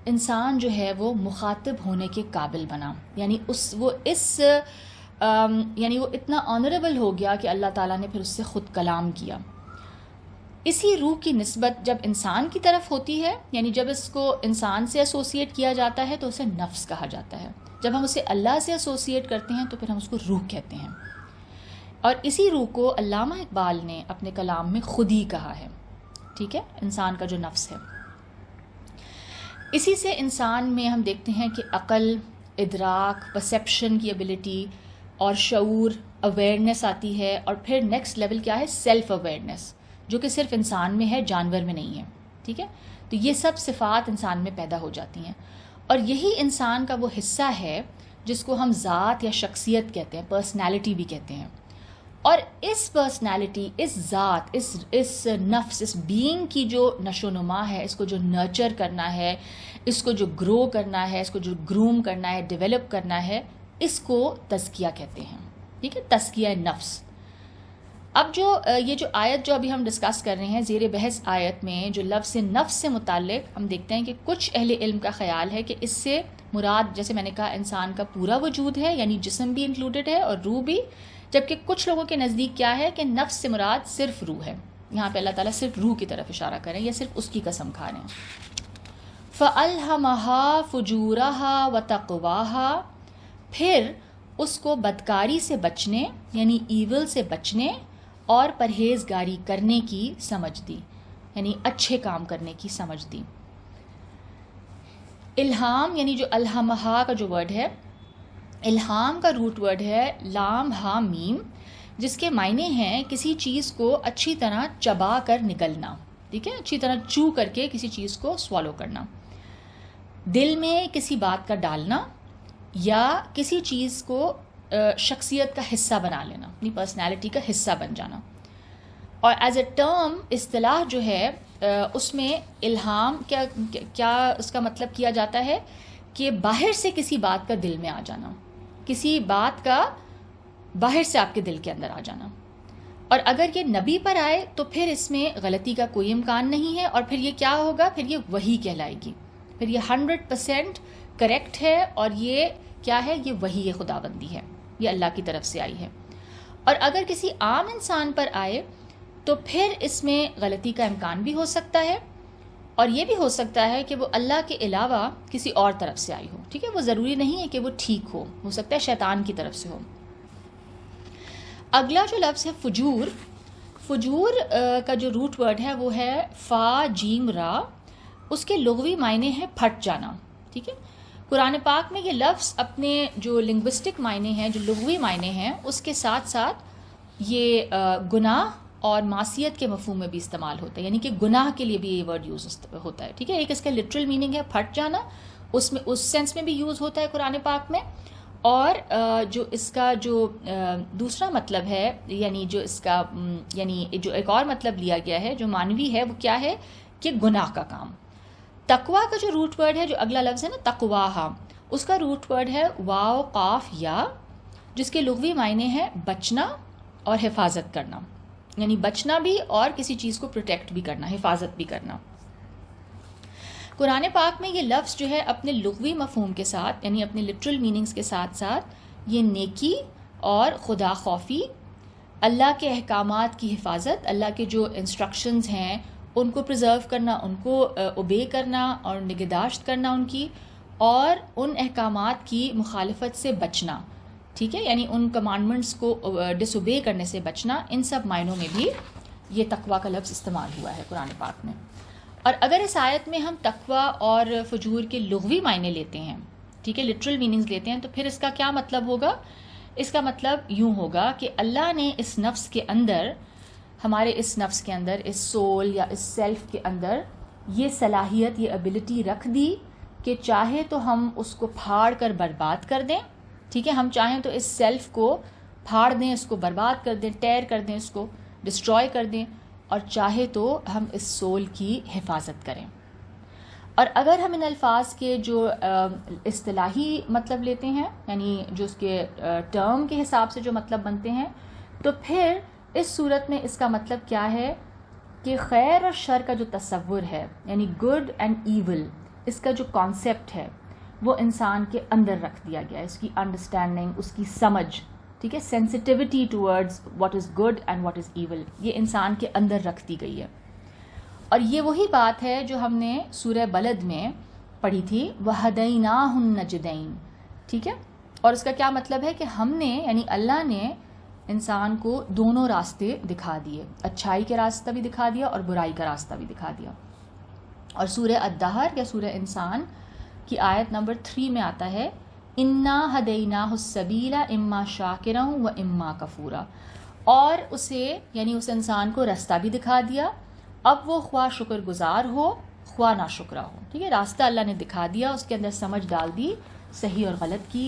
انسان جو ہے وہ مخاطب ہونے کے قابل بنا. یعنی یعنی وہ اتنا آنریبل ہو گیا کہ اللہ تعالیٰ نے پھر اس سے خود کلام کیا. اسی روح کی نسبت جب انسان کی طرف ہوتی ہے، یعنی جب اس کو انسان سے ایسوسیٹ کیا جاتا ہے تو اسے نفس کہا جاتا ہے. جب ہم اسے اللہ سے ایسوسیٹ کرتے ہیں تو پھر ہم اس کو روح کہتے ہیں. اور اسی روح کو علامہ اقبال نے اپنے کلام میں خودی کہا ہے. ٹھیک ہے، انسان کا جو نفس ہے. اسی سے انسان میں ہم دیکھتے ہیں کہ عقل، ادراک، پرسیپشن کی ایبلٹی اور شعور، اویئرنیس آتی ہے. اور پھر نیکسٹ لیول کیا ہے؟ سیلف اویئرنیس، جو کہ صرف انسان میں ہے، جانور میں نہیں ہے. ٹھیک ہے، تو یہ سب صفات انسان میں پیدا ہو جاتی ہیں. اور یہی انسان کا وہ حصہ ہے جس کو ہم ذات یا شخصیت کہتے ہیں، پرسنالٹی بھی کہتے ہیں. اور اس پرسنالٹی، اس ذات، اس نفس، اس بینگ کی جو نشو و نما ہے، اس کو جو نرچر کرنا ہے، اس کو جو گرو کرنا ہے، اس کو جو گروم کرنا ہے، ڈیولپ کرنا ہے، اس کو تزکیہ کہتے ہیں. ٹھیک ہے، تزکیہ نفس. اب یہ جو آیت جو ابھی ہم ڈسکس کر رہے ہیں، زیر بحث آیت میں جو لفظ نفس سے متعلق ہم دیکھتے ہیں کہ کچھ اہل علم کا خیال ہے کہ اس سے مراد، جیسے میں نے کہا، انسان کا پورا وجود ہے، یعنی جسم بھی انکلوڈڈ ہے اور روح بھی. جبکہ کچھ لوگوں کے نزدیک کیا ہے کہ نفس سے مراد صرف روح ہے. یہاں پہ اللہ تعالیٰ صرف روح کی طرف اشارہ کریں یا صرف اس کی قسم کھا رہے ہیں. فَأَلْهَمَهَا فُجُورَهَا وَتَقْوَاهَا، پھر اس کو بدکاری سے بچنے، یعنی ایول سے بچنے اور پرہیزگاری کرنے کی سمجھ دی، یعنی اچھے کام کرنے کی سمجھ دی. الہام، یعنی جو الہمہا کا جو ورڈ ہے، الہام کا روٹ ورڈ ہے لام ہا میم، جس کے معنی ہیں کسی چیز کو اچھی طرح چبا کر نگلنا. ٹھیک ہے، اچھی طرح چو کر کے کسی چیز کو سوالو کرنا. دل میں کسی بات کا ڈالنا یا کسی چیز کو شخصیت کا حصہ بنا لینا، اپنی پرسنالٹی کا حصہ بن جانا. اور ایز اے ٹرم، اصطلاح جو ہے اس میں الہام کیا اس کا مطلب کیا جاتا ہے کہ باہر سے کسی بات کا دل میں آ جانا، کسی بات کا باہر سے آپ کے دل کے اندر آ جانا. اور اگر یہ نبی پر آئے تو پھر اس میں غلطی کا کوئی امکان نہیں ہے، اور پھر یہ کیا ہوگا؟ پھر یہ وحی کہلائے گی، پھر یہ 100% کریکٹ ہے. اور یہ کیا ہے؟ یہ وحی خداوندی ہے، یہ اللہ کی طرف سے آئی ہے. اور اگر کسی عام انسان پر آئے تو پھر اس میں غلطی کا امکان بھی ہو سکتا ہے، اور یہ بھی ہو سکتا ہے کہ وہ اللہ کے علاوہ کسی اور طرف سے آئی ہو. ٹھیک ہے، وہ ضروری نہیں ہے کہ وہ ٹھیک ہو سکتا ہے شیطان کی طرف سے ہو. اگلا جو لفظ ہے فجور، فجور کا جو روٹ ورڈ ہے وہ ہے فا جیم را. اس کے لغوی معنی ہے پھٹ جانا. ٹھیک ہے، قرآن پاک میں یہ لفظ اپنے جو لنگوسٹک معنی ہیں، جو لغوی معنی ہیں، اس کے ساتھ ساتھ یہ گناہ اور معصیت کے مفہوم میں بھی استعمال ہوتا ہے. یعنی کہ گناہ کے لیے بھی یہ ورڈ یوز ہوتا ہے. ٹھیک ہے، ایک اس کا لٹرل میننگ ہے پھٹ جانا، اس میں اس سینس میں بھی یوز ہوتا ہے قرآن پاک میں. اور جو اس کا جو دوسرا مطلب ہے، یعنی جو اس کا یعنی جو ایک اور مطلب لیا گیا ہے جو معنوی ہے، وہ کیا ہے کہ گناہ کا کام. تقوا کا جو روٹ ورڈ ہے، جو اگلا لفظ ہے نا تقواہا، اس کا روٹ ورڈ ہے واو قاف یا، جس کے لغوی معنی ہے بچنا اور حفاظت کرنا، یعنی بچنا بھی اور کسی چیز کو پروٹیکٹ بھی کرنا، حفاظت بھی کرنا. قرآن پاک میں یہ لفظ جو ہے اپنے لغوی مفہوم کے ساتھ، یعنی اپنے لٹرل میننگز کے ساتھ ساتھ، یہ نیکی اور خدا خوفی، اللہ کے احکامات کی حفاظت، اللہ کے جو انسٹرکشنز ہیں ان کو پرزرو کرنا، ان کو اوبے کرنا اور نگہداشت کرنا ان کی، اور ان احکامات کی مخالفت سے بچنا، ٹھیک ہے، یعنی ان کمانڈمنٹس کو ڈس اوبے کرنے سے بچنا، ان سب معنوں میں بھی یہ تقویٰ کا لفظ استعمال ہوا ہے قرآن پاک میں. اور اگر اس آیت میں ہم تقویٰ اور فجور کے لغوی معنی لیتے ہیں، ٹھیک ہے، لٹرل میننگز لیتے ہیں، تو پھر اس کا کیا مطلب ہوگا؟ اس کا مطلب یوں ہوگا کہ اللہ نے اس نفس کے اندر، ہمارے اس نفس کے اندر، اس سول یا اس سیلف کے اندر یہ صلاحیت، یہ ایبلٹی رکھ دی کہ چاہے تو ہم اس کو پھاڑ کر برباد کر دیں، ٹھیک ہے، ہم چاہیں تو اس سیلف کو پھاڑ دیں، اس کو برباد کر دیں، ٹیئر کر دیں، اس کو ڈسٹروائے کر دیں، اور چاہے تو ہم اس سول کی حفاظت کریں. اور اگر ہم ان الفاظ کے جو اصطلاحی مطلب لیتے ہیں، یعنی جو اس کے ٹرم کے حساب سے جو مطلب بنتے ہیں، تو پھر اس صورت میں اس کا مطلب کیا ہے کہ خیر اور شر کا جو تصور ہے، یعنی گڈ اینڈ ایول، اس کا جو کانسیپٹ ہے وہ انسان کے اندر رکھ دیا گیا ہے، اس کی انڈرسٹینڈنگ، اس کی سمجھ، ٹھیک ہے، sensitivity towards what is good and what is evil, یہ انسان کے اندر رکھ دی گئی ہے. اور یہ وہی بات ہے جو ہم نے سورہ بلد میں پڑھی تھی، وَهَدَيْنَاهُ النَّجْدَيْنِ، ٹھیک ہے. اور اس کا کیا مطلب ہے کہ ہم نے، یعنی اللہ نے انسان کو دونوں راستے دکھا دیے، اچھائی کے راستہ بھی دکھا دیا اور برائی کا راستہ بھی دکھا دیا. اور سورہ الدہر یا سورہ انسان کی آیت نمبر 3 میں آتا ہے اِنَّا هَدَيْنَاهُ السَّبِيلَ إِمَّا شَاكِرًا وَإِمَّا كَفُورًا، اور اسے، یعنی اس انسان کو رستہ بھی دکھا دیا، اب وہ خواہ شکر گزار ہو خواہ ناشکرہ ہو، ٹھیک ہے، راستہ اللہ نے دکھا دیا، اس کے اندر سمجھ ڈال دی صحیح اور غلط کی،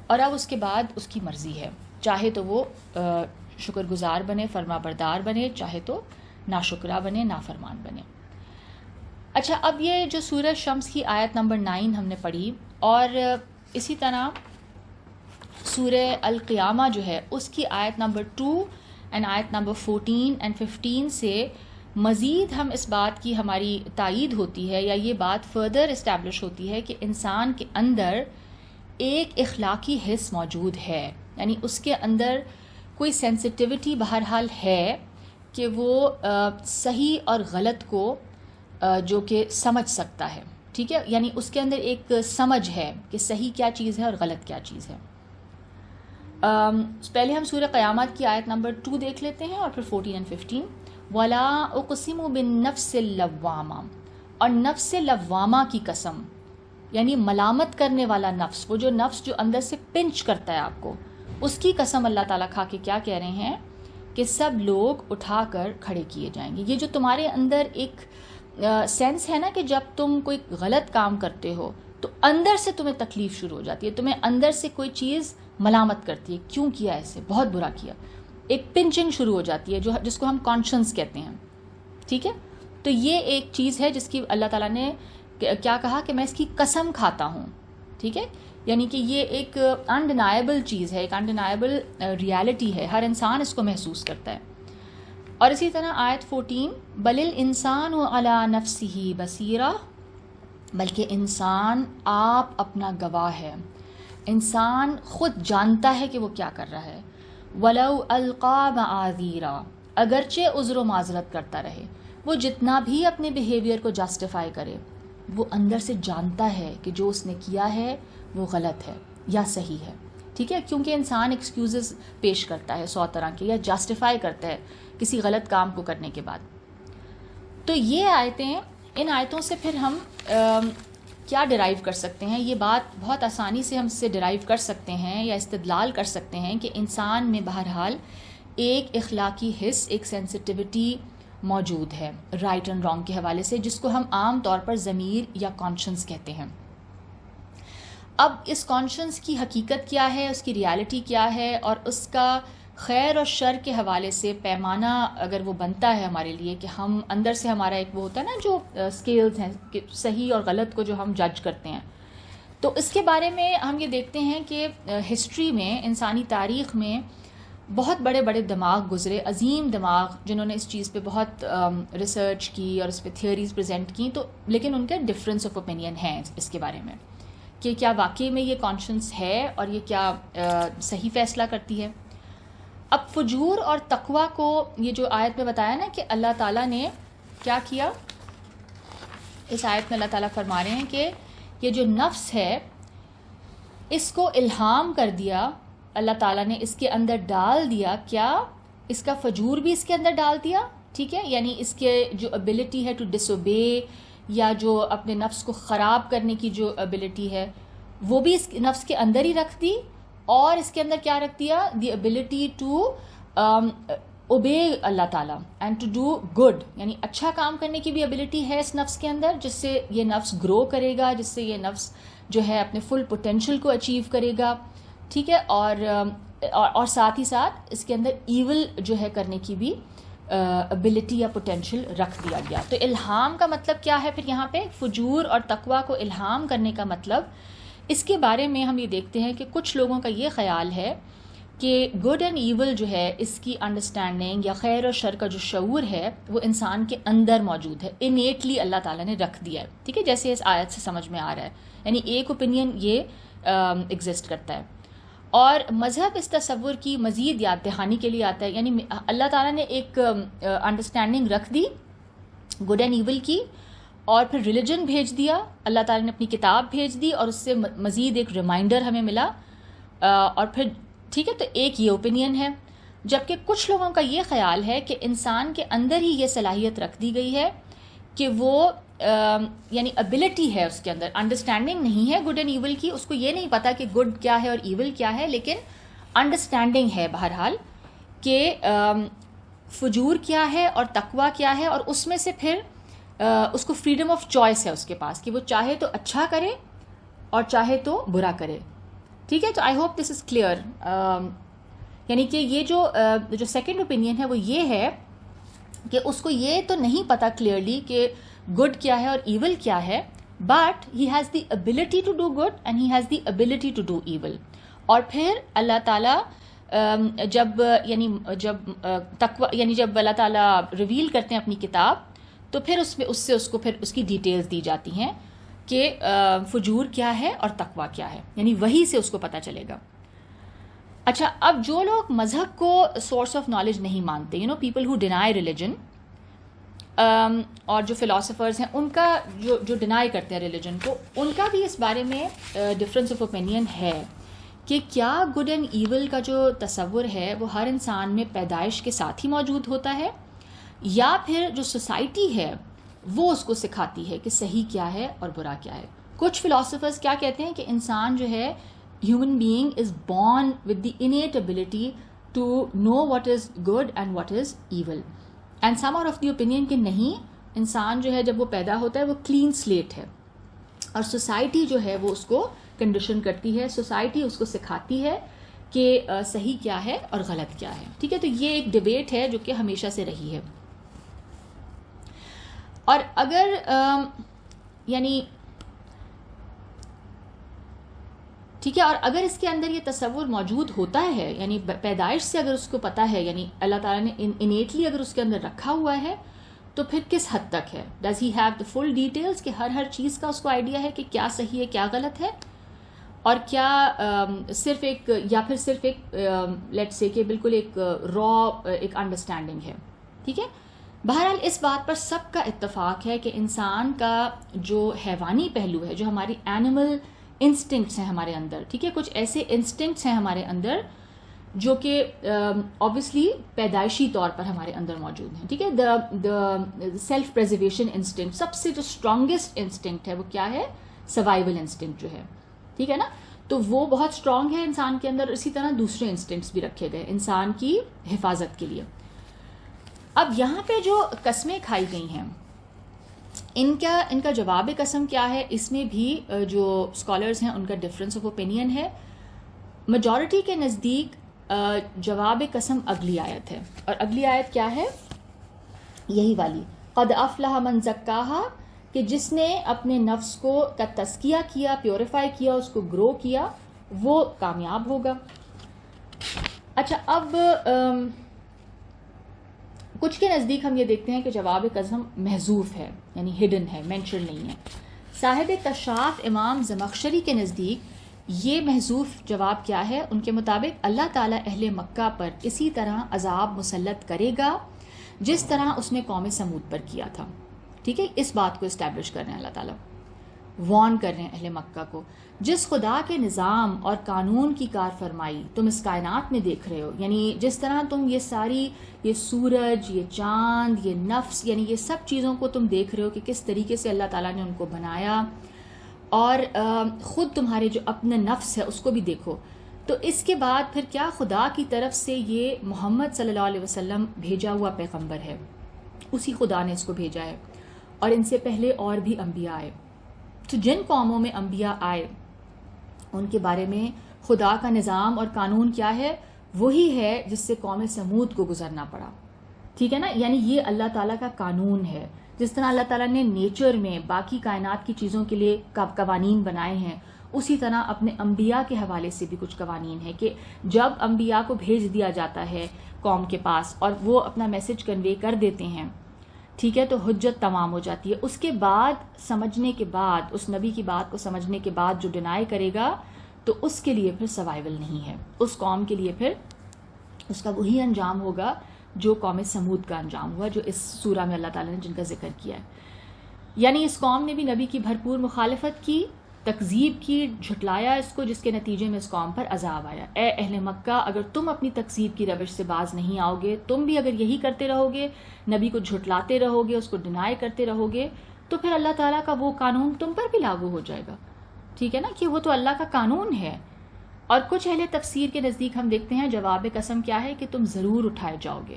اور اب اس کے بعد اس کی مرضی ہے، چاہے تو وہ شکر گزار بنے، فرما بردار بنے، چاہے تو ناشکرہ بنے، نافرمان بنے. اچھا، اب یہ جو سورہ شمس کی آیت نمبر 9 ہم نے پڑھی، اور اسی طرح سورہ القیامہ جو ہے اس کی آیت نمبر 2 اینڈ آیت نمبر 14 اینڈ 15 سے مزید ہم اس بات کی ہماری تائید ہوتی ہے، یا یہ بات فردر اسٹیبلش ہوتی ہے کہ انسان کے اندر ایک اخلاقی حص موجود ہے، یعنی اس کے اندر کوئی سینسٹیوٹی بہرحال ہے کہ وہ صحیح اور غلط کو جو کہ سمجھ سکتا ہے، ٹھیک ہے، یعنی اس کے اندر ایک سمجھ ہے کہ صحیح کیا چیز ہے اور غلط کیا چیز ہے. پہلے ہم سورہ قیامت کی آیت نمبر 2 دیکھ لیتے ہیں اور پھر 14 اینڈ 15. وَلَا أُقْسِمُ بِالنَّفْسِ اللَّوَّامَةِ، اور نفس لوامہ کی قسم، یعنی ملامت کرنے والا نفس، وہ جو نفس جو اندر سے پنچ کرتا ہے آپ کو، اس کی قسم اللہ تعالیٰ کھا کے کیا کہہ رہے ہیں کہ سب لوگ اٹھا کر کھڑے کیے جائیں گے. یہ جو تمہارے اندر ایک سینس ہے نا کہ جب تم کوئی غلط کام کرتے ہو تو اندر سے تمہیں تکلیف شروع ہو جاتی ہے، تمہیں اندر سے کوئی چیز ملامت کرتی ہے، کیوں کیا ایسے، بہت برا کیا، ایک پنچنگ شروع ہو جاتی ہے، جس کو ہم کانشنس کہتے ہیں، ٹھیک ہے. تو یہ ایک چیز ہے جس کی اللہ تعالیٰ نے کیا کہا کہ میں اس کی قسم کھاتا ہوں، ٹھیک ہے، یعنی کہ یہ ایک انڈینائبل چیز ہے، ایک انڈینائبل ریالٹی ہے، ہر انسان اس کو محسوس کرتا ہے. اور اسی طرح آیت 14 بل الانسان علی نفسہ بصیرہ، بلکہ انسان آپ اپنا گواہ ہے، انسان خود جانتا ہے کہ وہ کیا کر رہا ہے. ولو القا معاذیرا، اگرچہ عذر و معذرت کرتا رہے، وہ جتنا بھی اپنے بیہیویئر کو جسٹیفائی کرے، وہ اندر سے جانتا ہے کہ جو اس نے کیا ہے وہ غلط ہے یا صحیح ہے، ٹھیک ہے، کیونکہ انسان ایکسکیوزز پیش کرتا ہے 100 طرح کے، یا جسٹیفائی کرتا ہے کسی غلط کام کو کرنے کے بعد. تو یہ آیتیں، ان آیتوں سے پھر ہم کیا ڈرائیو کر سکتے ہیں؟ یہ بات بہت آسانی سے ہم اس سے ڈرائیو کر سکتے ہیں یا استدلال کر سکتے ہیں کہ انسان میں بہرحال ایک اخلاقی حص، ایک سینسٹیوٹی موجود ہے رائٹ اینڈ رانگ کے حوالے سے، جس کو ہم عام طور پر ضمیر یا کانشنس کہتے ہیں. اب اس کانشنس کی حقیقت کیا ہے، اس کی ریالٹی کیا ہے، اور اس کا خیر اور شر کے حوالے سے پیمانہ اگر وہ بنتا ہے ہمارے لیے کہ ہم اندر سے ہمارا ایک وہ ہوتا ہے نا جو اسکیلز ہیں کہ صحیح اور غلط کو جو ہم جج کرتے ہیں، تو اس کے بارے میں ہم یہ دیکھتے ہیں کہ ہسٹری میں، انسانی تاریخ میں بہت بڑے بڑے دماغ گزرے، عظیم دماغ، جنہوں نے اس چیز پہ بہت ریسرچ کی اور اس پہ تھیوریز پریزنٹ کی، تو لیکن ان کے ڈفرینس آف اوپینین ہیں اس کے بارے میں کہ کیا واقعی میں یہ کانشنس ہے اور یہ کیا صحیح فیصلہ کرتی ہے۔ اب فجور اور تقوی کو یہ جو آیت میں بتایا نا کہ اللہ تعالیٰ نے کیا کیا، اس آیت میں اللہ تعالیٰ فرما رہے ہیں کہ یہ جو نفس ہے اس کو الہام کر دیا اللہ تعالیٰ نے، اس کے اندر ڈال دیا، کیا اس کا فجور بھی اس کے اندر ڈال دیا، ٹھیک ہے، یعنی اس کے جو ابیلٹی ہے ٹو ڈس اوبے یا جو اپنے نفس کو خراب کرنے کی جو ابیلٹی ہے وہ بھی اس نفس کے اندر ہی رکھ دی، اور اس کے اندر کیا رکھ دیا، دی ابیلٹی ٹو اوبے اللہ تعالیٰ اینڈ ٹو ڈو گڈ، یعنی اچھا کام کرنے کی بھی ابیلٹی ہے اس نفس کے اندر، جس سے یہ نفس گرو کرے گا، جس سے یہ نفس جو ہے اپنے فل پوٹینشیل کو اچیو کرے گا، ٹھیک ہے، اور ساتھ ہی ساتھ اس کے اندر ایول جو ہے کرنے کی بھی ابیلٹی یا پوٹینشیل رکھ دیا گیا۔ تو الہام کا مطلب کیا ہے پھر یہاں پہ، فجور اور تقوی کو الہام کرنے کا مطلب، اس کے بارے میں ہم یہ دیکھتے ہیں کہ کچھ لوگوں کا یہ خیال ہے کہ گڈ اینڈ ایول جو ہے اس کی انڈرسٹینڈنگ یا خیر اور شر کا جو شعور ہے وہ انسان کے اندر موجود ہے، انیٹلی اللہ تعالیٰ نے رکھ دیا ہے، ٹھیک ہے، جیسے اس آیت سے سمجھ میں آ رہا ہے، یعنی ایک اوپینین یہ ایگزسٹ کرتا ہے۔ اور مذہب اس تصور کی مزید یاد دہانی کے لیے آتا ہے، یعنی اللہ تعالیٰ نے ایک انڈرسٹینڈنگ رکھ دی گڈ اینڈ ایول کی، اور پھر ریلیجن بھیج دیا، اللہ تعالیٰ نے اپنی کتاب بھیج دی اور اس سے مزید ایک ریمائنڈر ہمیں ملا، اور پھر ٹھیک ہے، تو ایک یہ اوپینین ہے۔ جبکہ کچھ لوگوں کا یہ خیال ہے کہ انسان کے اندر ہی یہ صلاحیت رکھ دی گئی ہے کہ وہ یعنی ابیلٹی ہے اس کے اندر، انڈرسٹینڈنگ نہیں ہے گڈ اینڈ ایول کی، اس کو یہ نہیں پتا کہ گڈ کیا ہے اور ایول کیا ہے، لیکن انڈرسٹینڈنگ ہے بہرحال کہ فجور کیا ہے اور تقوی کیا ہے، اور اس میں سے پھر اس کو فریڈم آف چوائس ہے اس کے پاس کہ وہ چاہے تو اچھا کرے اور چاہے تو برا کرے، ٹھیک ہے۔ تو I hope this is clear, یعنی کہ یہ جو سیکنڈ اوپینین ہے وہ یہ ہے کہ اس کو یہ تو نہیں پتا کلیئرلی کہ گڈ کیا ہے اور ایول کیا ہے، but he has the ability to do good and he has the ability to do evil. اور پھر اللہ تعالیٰ جب اللہ تعالیٰ ریویل کرتے ہیں اپنی کتاب، تو پھر اس کو پھر اس کی ڈیٹیلز دی جاتی ہیں کہ فجور کیا ہے اور تقوی کیا ہے، یعنی وہی سے اس کو پتہ چلے گا۔ اچھا، اب جو لوگ مذہب کو سورس آف نالج نہیں مانتے، پیپل ہو ڈینائی ریلیجن، اور جو فلاسفرز ہیں ان کا جو ڈینائی کرتے ہیں ریلیجن کو، ان کا بھی اس بارے میں ڈفرینس آف اوپینین ہے کہ کیا گڈ اینڈ ایول کا جو تصور ہے وہ ہر انسان میں پیدائش کے ساتھ ہی موجود ہوتا ہے، یا پھر جو سوسائٹی ہے وہ اس کو سکھاتی ہے کہ صحیح کیا ہے اور برا کیا ہے۔ کچھ فلاسفرز کیا کہتے ہیں کہ انسان جو ہے، human being is born with the innate ability to know what is good and what is evil, and some are of the opinion کہ نہیں، انسان جو ہے جب وہ پیدا ہوتا ہے وہ کلین سلیٹ ہے، اور سوسائٹی جو ہے وہ اس کو کنڈیشن کرتی ہے، سوسائٹی اس کو سکھاتی ہے کہ صحیح کیا ہے اور غلط کیا ہے، ٹھیک ہے۔ تو یہ ایک ڈبیٹ ہے جو کہ ہمیشہ سے رہی ہے، اور اگر یعنی ٹھیک ہے، اور اگر اس کے اندر یہ تصور موجود ہوتا ہے، یعنی پیدائش سے اگر اس کو پتہ ہے، یعنی اللہ تعالیٰ نے انیٹلی اگر اس کے اندر رکھا ہوا ہے، تو پھر کس حد تک ہے، does he have the full details کہ ہر چیز کا اس کو آئیڈیا ہے کہ کیا صحیح ہے کیا غلط ہے، اور کیا صرف ایک یا پھر صرف ایک لیٹ سے کہ بالکل ایک را ایک انڈرسٹینڈنگ ہے، ٹھیک ہے۔ بہرحال اس بات پر سب کا اتفاق ہے کہ انسان کا جو حیوانی پہلو ہے، جو ہماری اینیمل انسٹنکٹس ہیں ہمارے اندر، ٹھیک ہے، کچھ ایسے انسٹنکٹس ہیں ہمارے اندر جو کہ آبویسلی پیدائشی طور پر ہمارے اندر موجود ہیں، ٹھیک ہے۔ دا سیلف پریزرویشن انسٹنکٹ، سب سے جو اسٹرانگیسٹ انسٹنکٹ ہے وہ کیا ہے، سروائیول انسٹنکٹ جو ہے، ٹھیک ہے نا، تو وہ بہت اسٹرانگ ہے انسان کے اندر۔ اسی طرح دوسرے انسٹنکٹس بھی رکھے گئے انسان کی حفاظت کے لیے۔ اب یہاں پہ جو قسمیں کھائی گئی ہیں، ان کا جواب قسم کیا ہے، اس میں بھی جو اسکالرز ہیں ان کا ڈفرینس آف اوپینین ہے. میجورٹی کے نزدیک جواب قسم اگلی آیت ہے، اور اگلی آیت کیا ہے؟ یہی والی قد افلح من زکاہا، کہ جس نے اپنے نفس کو کا تزکیہ کیا، پیوریفائی کیا، اس کو گرو کیا، وہ کامیاب ہوگا. اچھا، اب کچھ کے نزدیک ہم یہ دیکھتے ہیں کہ جواب قسم محذوف ہے، یعنی ہڈن ہے، مینشن نہیں ہے. صاحب کشاف امام زمخشری کے نزدیک یہ محذوف جواب کیا ہے؟ ان کے مطابق اللہ تعالیٰ اہل مکہ پر اسی طرح عذاب مسلط کرے گا جس طرح اس نے قوم سمود پر کیا تھا. ٹھیک ہے، اس بات کو اسٹیبلش کر رہے ہیں اللہ تعالیٰ، وارن کر رہے ہیں اہل مکہ کو. جس خدا کے نظام اور قانون کی کار فرمائی تم اس کائنات میں دیکھ رہے ہو، یعنی جس طرح تم یہ ساری، یہ سورج، یہ چاند، یہ نفس، یعنی یہ سب چیزوں کو تم دیکھ رہے ہو کہ کس طریقے سے اللہ تعالیٰ نے ان کو بنایا، اور خود تمہارے جو اپنا نفس ہے اس کو بھی دیکھو. تو اس کے بعد پھر کیا خدا کی طرف سے یہ محمد صلی اللہ علیہ وسلم بھیجا ہوا پیغمبر ہے، اسی خدا نے اس کو بھیجا ہے، اور ان سے پہلے اور بھی انبیاء آئے. تو جن قوموں میں انبیاء آئے ان کے بارے میں خدا کا نظام اور قانون کیا ہے؟ وہی ہے جس سے قوم سمود کو گزرنا پڑا. ٹھیک ہے نا، یعنی یہ اللہ تعالیٰ کا قانون ہے. جس طرح اللہ تعالیٰ نے نیچر میں باقی کائنات کی چیزوں کے لیے قوانین بنائے ہیں، اسی طرح اپنے انبیاء کے حوالے سے بھی کچھ قوانین ہیں کہ جب انبیاء کو بھیج دیا جاتا ہے قوم کے پاس اور وہ اپنا میسج کنوے کر دیتے ہیں، ٹھیک ہے، تو حجت تمام ہو جاتی ہے. اس کے بعد سمجھنے کے بعد، اس نبی کی بات کو سمجھنے کے بعد جو ڈینائی کرے گا تو اس کے لیے پھر سروائیول نہیں ہے. اس قوم کے لیے پھر اس کا وہی انجام ہوگا جو قوم سمود کا انجام ہوا، جو اس سورہ میں اللہ تعالیٰ نے جن کا ذکر کیا ہے. یعنی اس قوم نے بھی نبی کی بھرپور مخالفت کی، تکذیب کی، جھٹلایا اس کو، جس کے نتیجے میں اس قوم پر عذاب آیا. اے اہل مکہ، اگر تم اپنی تکذیب کی روش سے باز نہیں آؤ گے، تم بھی اگر یہی کرتے رہو گے، نبی کو جھٹلاتے رہو گے، اس کو ڈینائی کرتے رہو گے، تو پھر اللہ تعالیٰ کا وہ قانون تم پر بھی لاگو ہو جائے گا. ٹھیک ہے نا، کہ وہ تو اللہ کا قانون ہے. اور کچھ اہل تفسیر کے نزدیک ہم دیکھتے ہیں جواب قسم کیا ہے کہ تم ضرور اٹھائے جاؤ گے،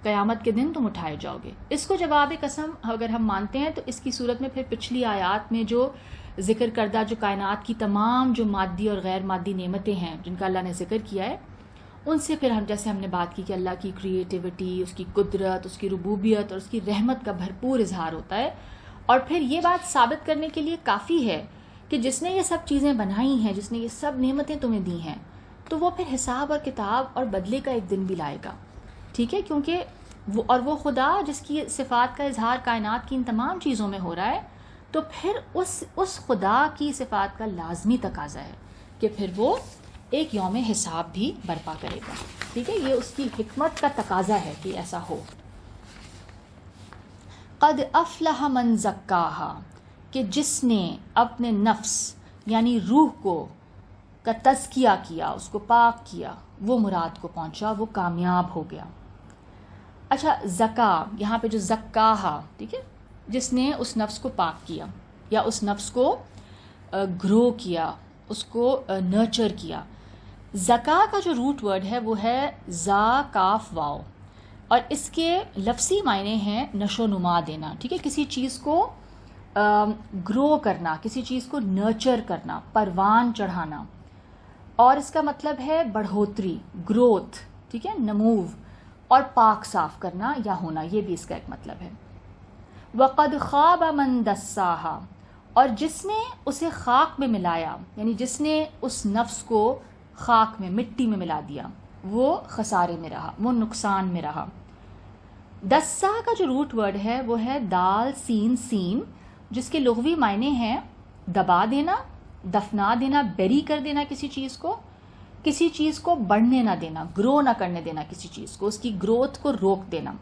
قیامت کے دن تم اٹھائے جاؤ گے. اس کو جواب قسم اگر ہم مانتے ہیں تو اس کی صورت میں پھر پچھلی آیات میں جو ذکر کردہ جو کائنات کی تمام جو مادی اور غیر مادی نعمتیں ہیں جن کا اللہ نے ذکر کیا ہے، ان سے پھر جیسے ہم نے بات کی کہ اللہ کی کریٹیوٹی، اس کی قدرت، اس کی ربوبیت اور اس کی رحمت کا بھرپور اظہار ہوتا ہے. اور پھر یہ بات ثابت کرنے کے لیے کافی ہے کہ جس نے یہ سب چیزیں بنائی ہیں، جس نے یہ سب نعمتیں تمہیں دی ہیں، تو وہ پھر حساب اور کتاب اور بدلے کا ایک دن بھی لائے گا. ٹھیک ہے، کیونکہ وہ خدا جس کی صفات کا اظہار کائنات کی ان تمام چیزوں میں ہو رہا ہے، تو پھر اس خدا کی صفات کا لازمی تقاضا ہے کہ پھر وہ ایک یوم حساب بھی برپا کرے گا. ٹھیک ہے، یہ اس کی حکمت کا تقاضا ہے کہ ایسا ہو. قد افلح من زکاہا، کہ جس نے اپنے نفس یعنی روح کو کا تزکیہ کیا، اس کو پاک کیا، وہ مراد کو پہنچا، وہ کامیاب ہو گیا. اچھا، زکا یہاں پہ جو زکاہا، ٹھیک ہے، جس نے اس نفس کو پاک کیا یا اس نفس کو گرو کیا، اس کو نرچر کیا. زکا کا جو روٹ ورڈ ہے وہ ہے زا کاف واو، اور اس کے لفظی معنی ہیں نشو نما دینا. ٹھیک ہے، کسی چیز کو گرو کرنا، کسی چیز کو نرچر کرنا، پروان چڑھانا، اور اس کا مطلب ہے بڑھوتری، گروتھ. ٹھیک ہے، نمو، اور پاک صاف کرنا یا ہونا، یہ بھی اس کا ایک مطلب ہے. وَقَدْ خَابَ مَنْ دَسَّاهَا، اور جس نے اسے خاک میں ملایا، یعنی جس نے اس نفس کو خاک میں، مٹی میں ملا دیا، وہ خسارے میں رہا، وہ نقصان میں رہا. دسا کا جو روٹ ورڈ ہے وہ ہے دال سین سین، جس کے لغوی معنی ہیں دبا دینا، دفنا دینا، بیری کر دینا کسی چیز کو بڑھنے نہ دینا، گرو نہ کرنے دینا کسی چیز کو، اس کی گروتھ کو روک دینا.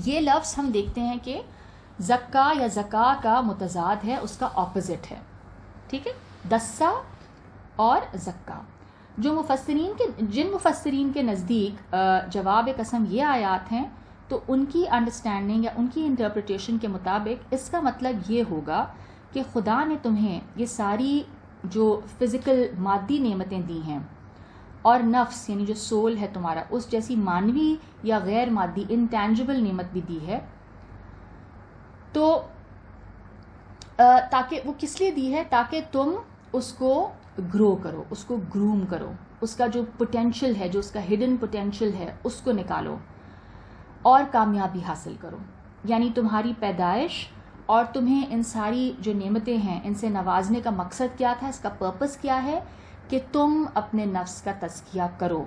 یہ لفظ ہم دیکھتے ہیں کہ زکا یا زکا کا متضاد ہے، اس کا اپوزٹ ہے. ٹھیک ہے، دسا اور زکا. جن مفسرین کے نزدیک جواب قسم یہ آیات ہیں، تو ان کی انڈرسٹینڈنگ یا ان کی انٹرپریٹیشن کے مطابق اس کا مطلب یہ ہوگا کہ خدا نے تمہیں یہ ساری جو فزیکل مادی نعمتیں دی ہیں، اور نفس یعنی جو سول ہے تمہارا، اس جیسی مانوی یا غیر مادی انٹینجبل نعمت بھی دی ہے. تو تاکہ وہ کس لیے دی ہے؟ تاکہ تم اس کو گرو کرو، اس کو گروم کرو، اس کا جو پوٹینشیل ہے، جو اس کا ہڈن پوٹینشیل ہے اس کو نکالو اور کامیابی حاصل کرو. یعنی تمہاری پیدائش اور تمہیں ان ساری جو نعمتیں ہیں ان سے نوازنے کا مقصد کیا تھا، اس کا پرپس کیا ہے؟ کہ تم اپنے نفس کا تزکیہ کرو.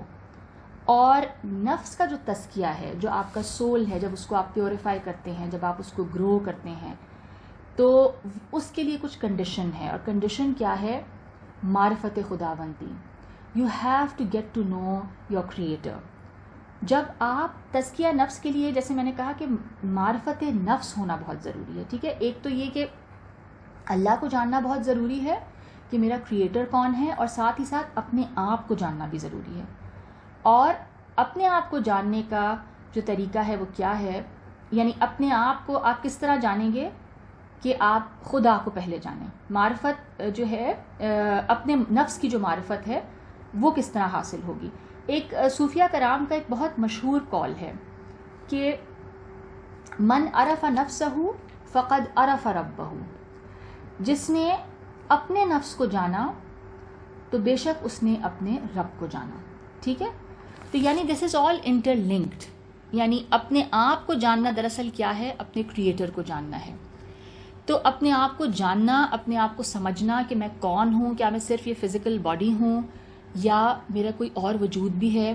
اور نفس کا جو تزکیہ ہے، جو آپ کا سول ہے، جب اس کو آپ پیوریفائی کرتے ہیں، جب آپ اس کو گرو کرتے ہیں، تو اس کے لیے کچھ کنڈیشن ہے. اور کنڈیشن کیا ہے؟ معرفت خداوندی. You have to get to know your creator. جب آپ تزکیہ نفس کے لیے، جیسے میں نے کہا کہ معرفت نفس ہونا بہت ضروری ہے، ٹھیک ہے. ایک تو یہ کہ اللہ کو جاننا بہت ضروری ہے کہ میرا کریٹر کون ہے، اور ساتھ ہی ساتھ اپنے آپ کو جاننا بھی ضروری ہے. اور اپنے آپ کو جاننے کا جو طریقہ ہے وہ کیا ہے؟ یعنی اپنے آپ کو آپ کس طرح جانیں گے؟ کہ آپ خدا کو پہلے جانیں. معرفت جو ہے، اپنے نفس کی جو معرفت ہے وہ کس طرح حاصل ہوگی؟ ایک صوفیہ کرام کا ایک بہت مشہور قول ہے کہ من عرف نفسہ فقد عرف ربہ. جس نے اپنے نفس کو جانا تو بے شک اس نے اپنے رب کو جانا. ٹھیک ہے. تو یعنی دس از آل انٹر لنکڈ. یعنی اپنے آپ کو جاننا دراصل کیا ہے؟ اپنے کریٹر کو جاننا ہے. تو اپنے آپ کو جاننا، اپنے آپ کو سمجھنا کہ میں کون ہوں، کیا میں صرف یہ فزیکل باڈی ہوں یا میرا کوئی اور وجود بھی ہے،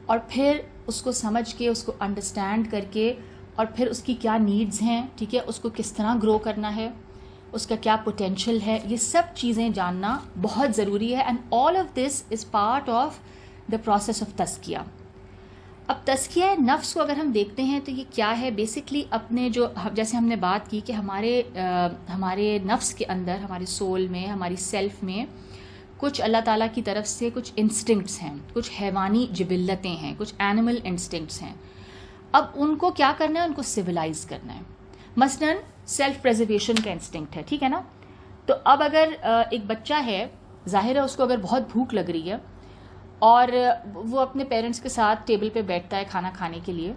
اور پھر اس کو سمجھ کے، اس کو انڈرسٹینڈ کر کے، اور پھر اس کی کیا نیڈز ہیں، ٹھیک ہے، اس کو کس طرح گرو کرنا ہے، اس کا کیا پوٹینشیل ہے، یہ سب چیزیں جاننا بہت ضروری ہے. And all of this is part of the process of تزکیہ. اب تزکیہ نفس کو اگر ہم دیکھتے ہیں تو یہ کیا ہے؟ بیسکلی اپنے جو، جیسے ہم نے بات کی کہ ہمارے نفس کے اندر، ہمارے سول میں، ہماری سیلف میں کچھ اللہ تعالیٰ کی طرف سے کچھ انسٹنکٹس ہیں، کچھ حیوانی جبلتیں ہیں، کچھ اینیمل انسٹنکٹس ہیں. اب ان کو کیا کرنا ہے؟ ان کو سویلائز کرنا ہے. مثلاً سیلف پریزرویشن کا انسٹنکٹ ہے، ٹھیک ہے نا. تو اب اگر ایک بچہ ہے، ظاہر ہے اس کو اگر بہت بھوک لگ رہی ہے اور وہ اپنے پیرنٹس کے ساتھ ٹیبل پہ بیٹھتا ہے کھانا کھانے کے لیے،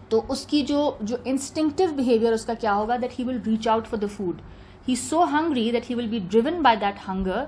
تو اس کی جو انسٹنکٹیو بیہیویئر اس کا کیا ہوگا؟ That he will reach out for the food. He is so hungry that he will be driven by that hunger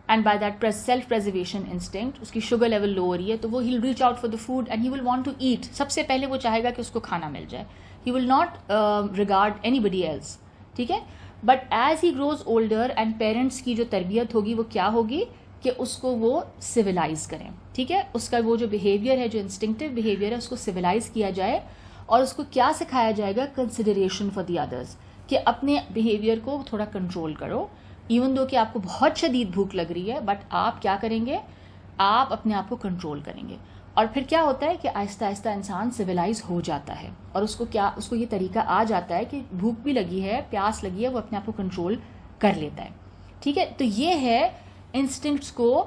and by that self preservation instinct. اس کی شوگر لیول لو ہو رہی ہے تو وہ he will reach out for the food and he will want to eat. سب سے پہلے وہ چاہے گا کہ اس کو کھانا مل جائے. He will not regard anybody else. ٹھیک ہے. But as he grows older and parents کی جو تربیت ہوگی وہ کیا ہوگی؟ کہ اس کو وہ سویلائز کریں. ٹھیک ہے. اس کا وہ جو بیہیویئر ہے، جو انسٹنکٹیو بیہیویئر ہے، اس کو سویلائز کیا جائے. اور اس کو کیا سکھایا جائے گا؟ کنسیڈریشن فار دی ادرس. کہ اپنے بیہیویئر کو تھوڑا کنٹرول کرو. ایون دو کہ آپ کو بہت شدید بھوک لگ رہی ہے، بٹ آپ کیا کریں گے؟ آپ اپنے آپ کو کنٹرول کریں گے. اور پھر کیا ہوتا ہے کہ آہستہ آہستہ انسان سویلائز ہو جاتا ہے، اور اس کو یہ طریقہ آ جاتا ہے کہ بھوک بھی لگی ہے، پیاس لگی ہے، وہ اپنے آپ کو کنٹرول کر لیتا ہے. ٹھیک ہے. تو یہ ہے انسٹنکٹس کو،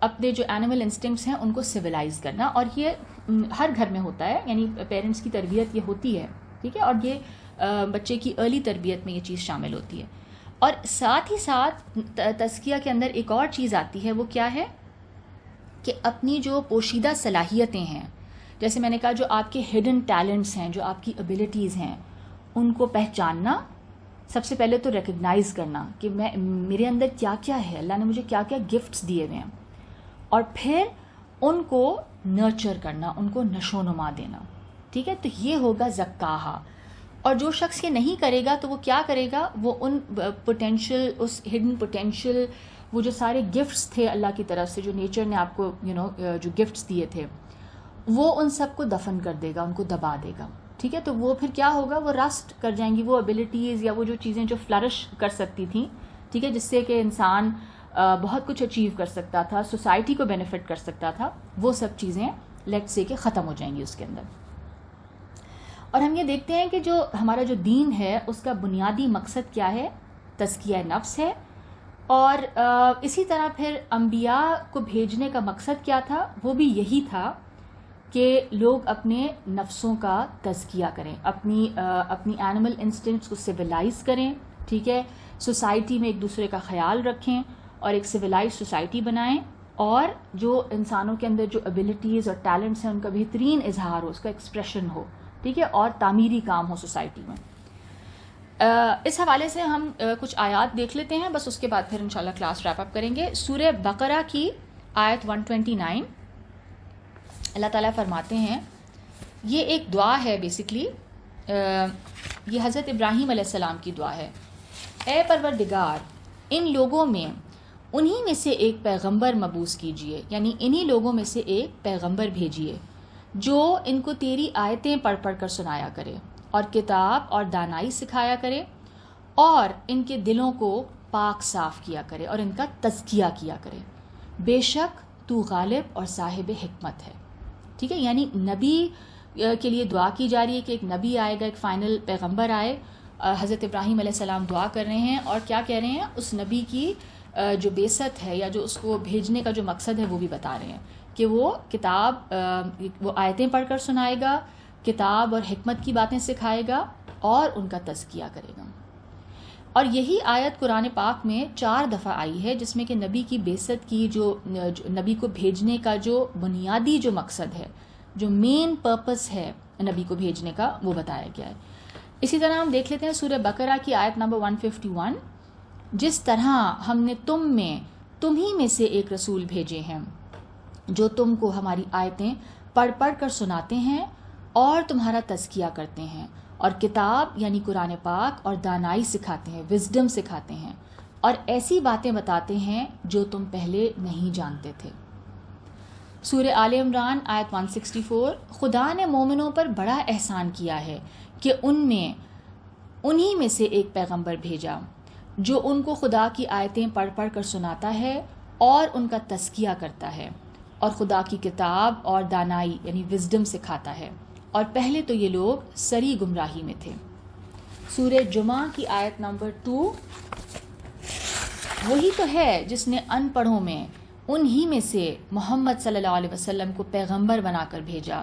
اپنے جو اینیمل انسٹنکٹس ہیں ان کو سویلائز کرنا. اور یہ ہر گھر میں ہوتا ہے، یعنی پیرنٹس کی تربیت یہ ہوتی ہے. ٹھیک ہے. اور یہ بچے کی ارلی تربیت میں یہ چیز شامل ہوتی ہے. اور ساتھ ہی ساتھ تزکیہ کے اندر ایک اور چیز آتی ہے، وہ کیا ہے؟ کہ اپنی جو پوشیدہ صلاحیتیں ہیں، جیسے میں نے کہا جو آپ کے ہڈن ٹیلنٹس ہیں، جو آپ کی ابیلٹیز ہیں، ان کو پہچاننا. سب سے پہلے تو ریکگنائز کرنا کہ میرے اندر کیا کیا ہے، اللہ نے مجھے کیا کیا گفٹس دیے ہوئے ہیں، اور پھر ان کو نرچر کرنا، ان کو نشو و نما دینا. ٹھیک ہے. تو یہ ہوگا زکاہا. اور جو شخص یہ نہیں کرے گا تو وہ کیا کرے گا؟ وہ ان پوٹینشیل، اس ہڈن پوٹینشیل، وہ جو سارے گفٹس تھے اللہ کی طرف سے، جو نیچر نے آپ کو جو گفٹس دیے تھے، وہ ان سب کو دفن کر دے گا، ان کو دبا دے گا. ٹھیک ہے. تو وہ پھر کیا ہوگا؟ وہ رسٹ کر جائیں گی وہ ابیلٹیز، یا وہ جو چیزیں جو فلرش کر سکتی تھیں، ٹھیک ہے، جس سے کہ انسان بہت کچھ اچیو کر سکتا تھا، سوسائٹی کو بینیفٹ کر سکتا تھا، وہ سب چیزیں لیٹ سے کہ ختم ہو جائیں گی اس کے اندر. اور ہم یہ دیکھتے ہیں کہ جو ہمارا جو دین ہے اس کا بنیادی مقصد کیا ہے؟ تزکیہ نفس ہے. اور اسی طرح پھر انبیاء کو بھیجنے کا مقصد کیا تھا؟ وہ بھی یہی تھا کہ لوگ اپنے نفسوں کا تزکیہ کریں، اپنی اینیمل انسٹنکٹس کو سویلائز کریں. ٹھیک ہے. سوسائٹی میں ایک دوسرے کا خیال رکھیں اور ایک سویلائز سوسائٹی بنائیں، اور جو انسانوں کے اندر جو ابیلٹیز اور ٹیلنٹس ہیں ان کا بہترین اظہار ہو، اس کا ایکسپریشن ہو. ٹھیک ہے. اور تعمیری کام ہو سوسائٹی میں. اس حوالے سے ہم کچھ آیات دیکھ لیتے ہیں، بس اس کے بعد پھر انشاءاللہ کلاس ریپ اپ کریں گے. سورہ بقرہ کی آیت 129 اللہ تعالیٰ فرماتے ہیں، یہ ایک دعا ہے بیسکلی، یہ حضرت ابراہیم علیہ السلام کی دعا ہے. اے پروردگار، ان لوگوں میں انہی میں سے ایک پیغمبر مبعوث کیجئے، یعنی انہی لوگوں میں سے ایک پیغمبر بھیجئے جو ان کو تیری آیتیں پڑھ پڑھ کر سنایا کرے اور کتاب اور دانائی سکھایا کرے اور ان کے دلوں کو پاک صاف کیا کرے اور ان کا تزکیہ کیا کرے. بے شک تو غالب اور صاحب حکمت ہے. ٹھیک ہے، یعنی نبی کے لیے دعا کی جا رہی ہے کہ ایک نبی آئے گا، ایک فائنل پیغمبر آئے. حضرت ابراہیم علیہ السلام دعا کر رہے ہیں اور کیا کہہ رہے ہیں، اس نبی کی جو بعثت ہے یا جو اس کو بھیجنے کا جو مقصد ہے وہ بھی بتا رہے ہیں کہ وہ کتاب، وہ آیتیں پڑھ کر سنائے گا، کتاب اور حکمت کی باتیں سکھائے گا اور ان کا تزکیہ کرے گا. اور یہی آیت قرآن پاک میں 4 دفعہ آئی ہے جس میں کہ نبی کی بعثت کی جو نبی کو بھیجنے کا جو بنیادی جو مقصد ہے، جو مین پرپس ہے نبی کو بھیجنے کا، وہ بتایا گیا ہے. اسی طرح ہم دیکھ لیتے ہیں سورہ بقرہ کی آیت نمبر 151، جس طرح ہم نے تمہیں میں سے ایک رسول بھیجے ہیں جو تم کو ہماری آیتیں پڑھ پڑھ کر سناتے ہیں اور تمہارا تزکیہ کرتے ہیں اور کتاب یعنی قرآن پاک اور دانائی سکھاتے ہیں، وزڈم سکھاتے ہیں اور ایسی باتیں بتاتے ہیں جو تم پہلے نہیں جانتے تھے. سورہ آل عمران آیت 164، خدا نے مومنوں پر بڑا احسان کیا ہے کہ انہی میں سے ایک پیغمبر بھیجا جو ان کو خدا کی آیتیں پڑھ پڑھ کر سناتا ہے اور ان کا تزکیہ کرتا ہے اور خدا کی کتاب اور دانائی یعنی وزڈم سکھاتا ہے، اور پہلے تو یہ لوگ سری گمراہی میں تھے. سورہ جمعہ کی آیت نمبر 2، وہی تو ہے جس نے ان پڑھوں میں انہی میں سے محمد صلی اللہ علیہ وسلم کو پیغمبر بنا کر بھیجا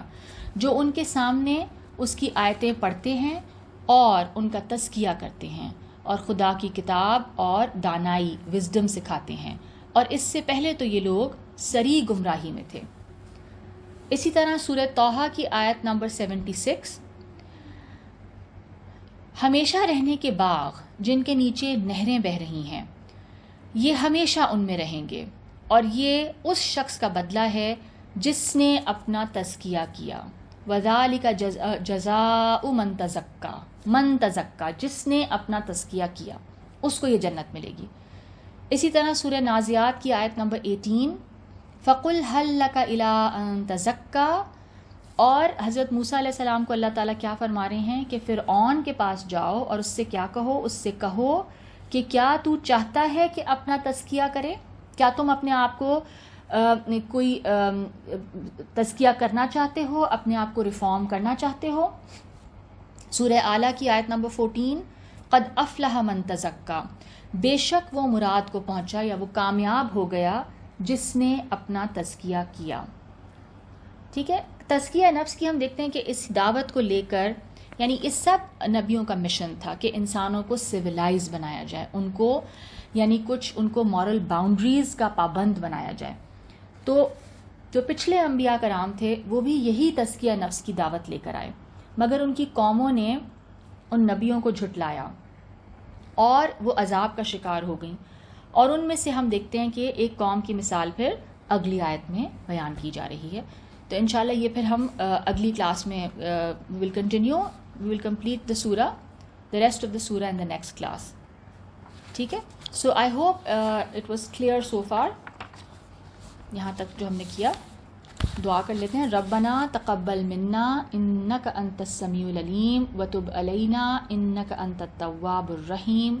جو ان کے سامنے اس کی آیتیں پڑھتے ہیں اور ان کا تزکیہ کرتے ہیں اور خدا کی کتاب اور دانائی وزڈم سکھاتے ہیں، اور اس سے پہلے تو یہ لوگ سری گمراہی میں تھے. اسی طرح سورہ طٰہٰ کی آیت نمبر 76، ہمیشہ رہنے کے باغ جن کے نیچے نہریں بہہ رہی ہیں، یہ ہمیشہ ان میں رہیں گے اور یہ اس شخص کا بدلہ ہے جس نے اپنا تزکیہ کیا. وَذَلِكَ جَزَاءُ مَن تَزَکَّىٰ، جس نے اپنا تزکیہ کیا اس کو یہ جنت ملے گی. اسی طرح سورہ نازعات کی آیت نمبر 18، فَقُلْ هَلْ لَكَ إِلَىٰ أَن تَزَکَّىٰ، اور حضرت موسیٰ علیہ السلام کو اللہ تعالیٰ کیا فرما رہے ہیں کہ فرعون کے پاس جاؤ اور اس سے کیا کہو، اس سے کہو کہ کیا تو چاہتا ہے کہ اپنا تزکیہ کرے، کیا تم اپنے آپ کو کوئی تزکیہ کرنا چاہتے ہو، اپنے آپ کو ریفارم کرنا چاہتے ہو. سورہ اعلیٰ کی آیت نمبر 14، قد افلح من تزکیٰ، بے شک وہ مراد کو پہنچا یا وہ کامیاب ہو گیا جس نے اپنا تزکیہ کیا. ٹھیک ہے، تزکیہ نفس کی ہم دیکھتے ہیں کہ اس دعوت کو لے کر، یعنی اس سب نبیوں کا مشن تھا کہ انسانوں کو سویلائز بنایا جائے، ان کو یعنی کچھ ان کو مورل باؤنڈریز کا پابند بنایا جائے. تو جو پچھلے انبیاء کرام تھے وہ بھی یہی تزکیہ نفس کی دعوت لے کر آئے، مگر ان کی قوموں نے ان نبیوں کو جھٹلایا اور وہ عذاب کا شکار ہو گئیں. اور ان میں سے ہم دیکھتے ہیں کہ ایک قوم کی مثال پھر اگلی آیت میں بیان کی جا رہی ہے. تو انشاءاللہ یہ پھر ہم اگلی کلاس میں وی ول کمپلیٹ دا سورہ، دا ریسٹ آف دا سورہ ان دا نیکسٹ کلاس. ٹھیک ہے، so I hope it was clear so far. یہاں تک جو ہم نے کیا، دعا کر لیتے ہیں. ربنا تقبل منا انک انت السمیع العلیم وتب علینا انک انت التواب الرحیم.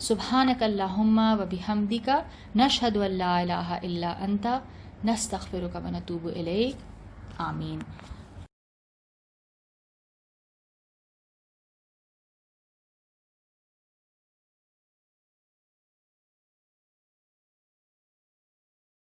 سبحانک اللہم وبحمدک نشہد ان لا الہ الا انت نستغفرک ونتوب الیک. آمین.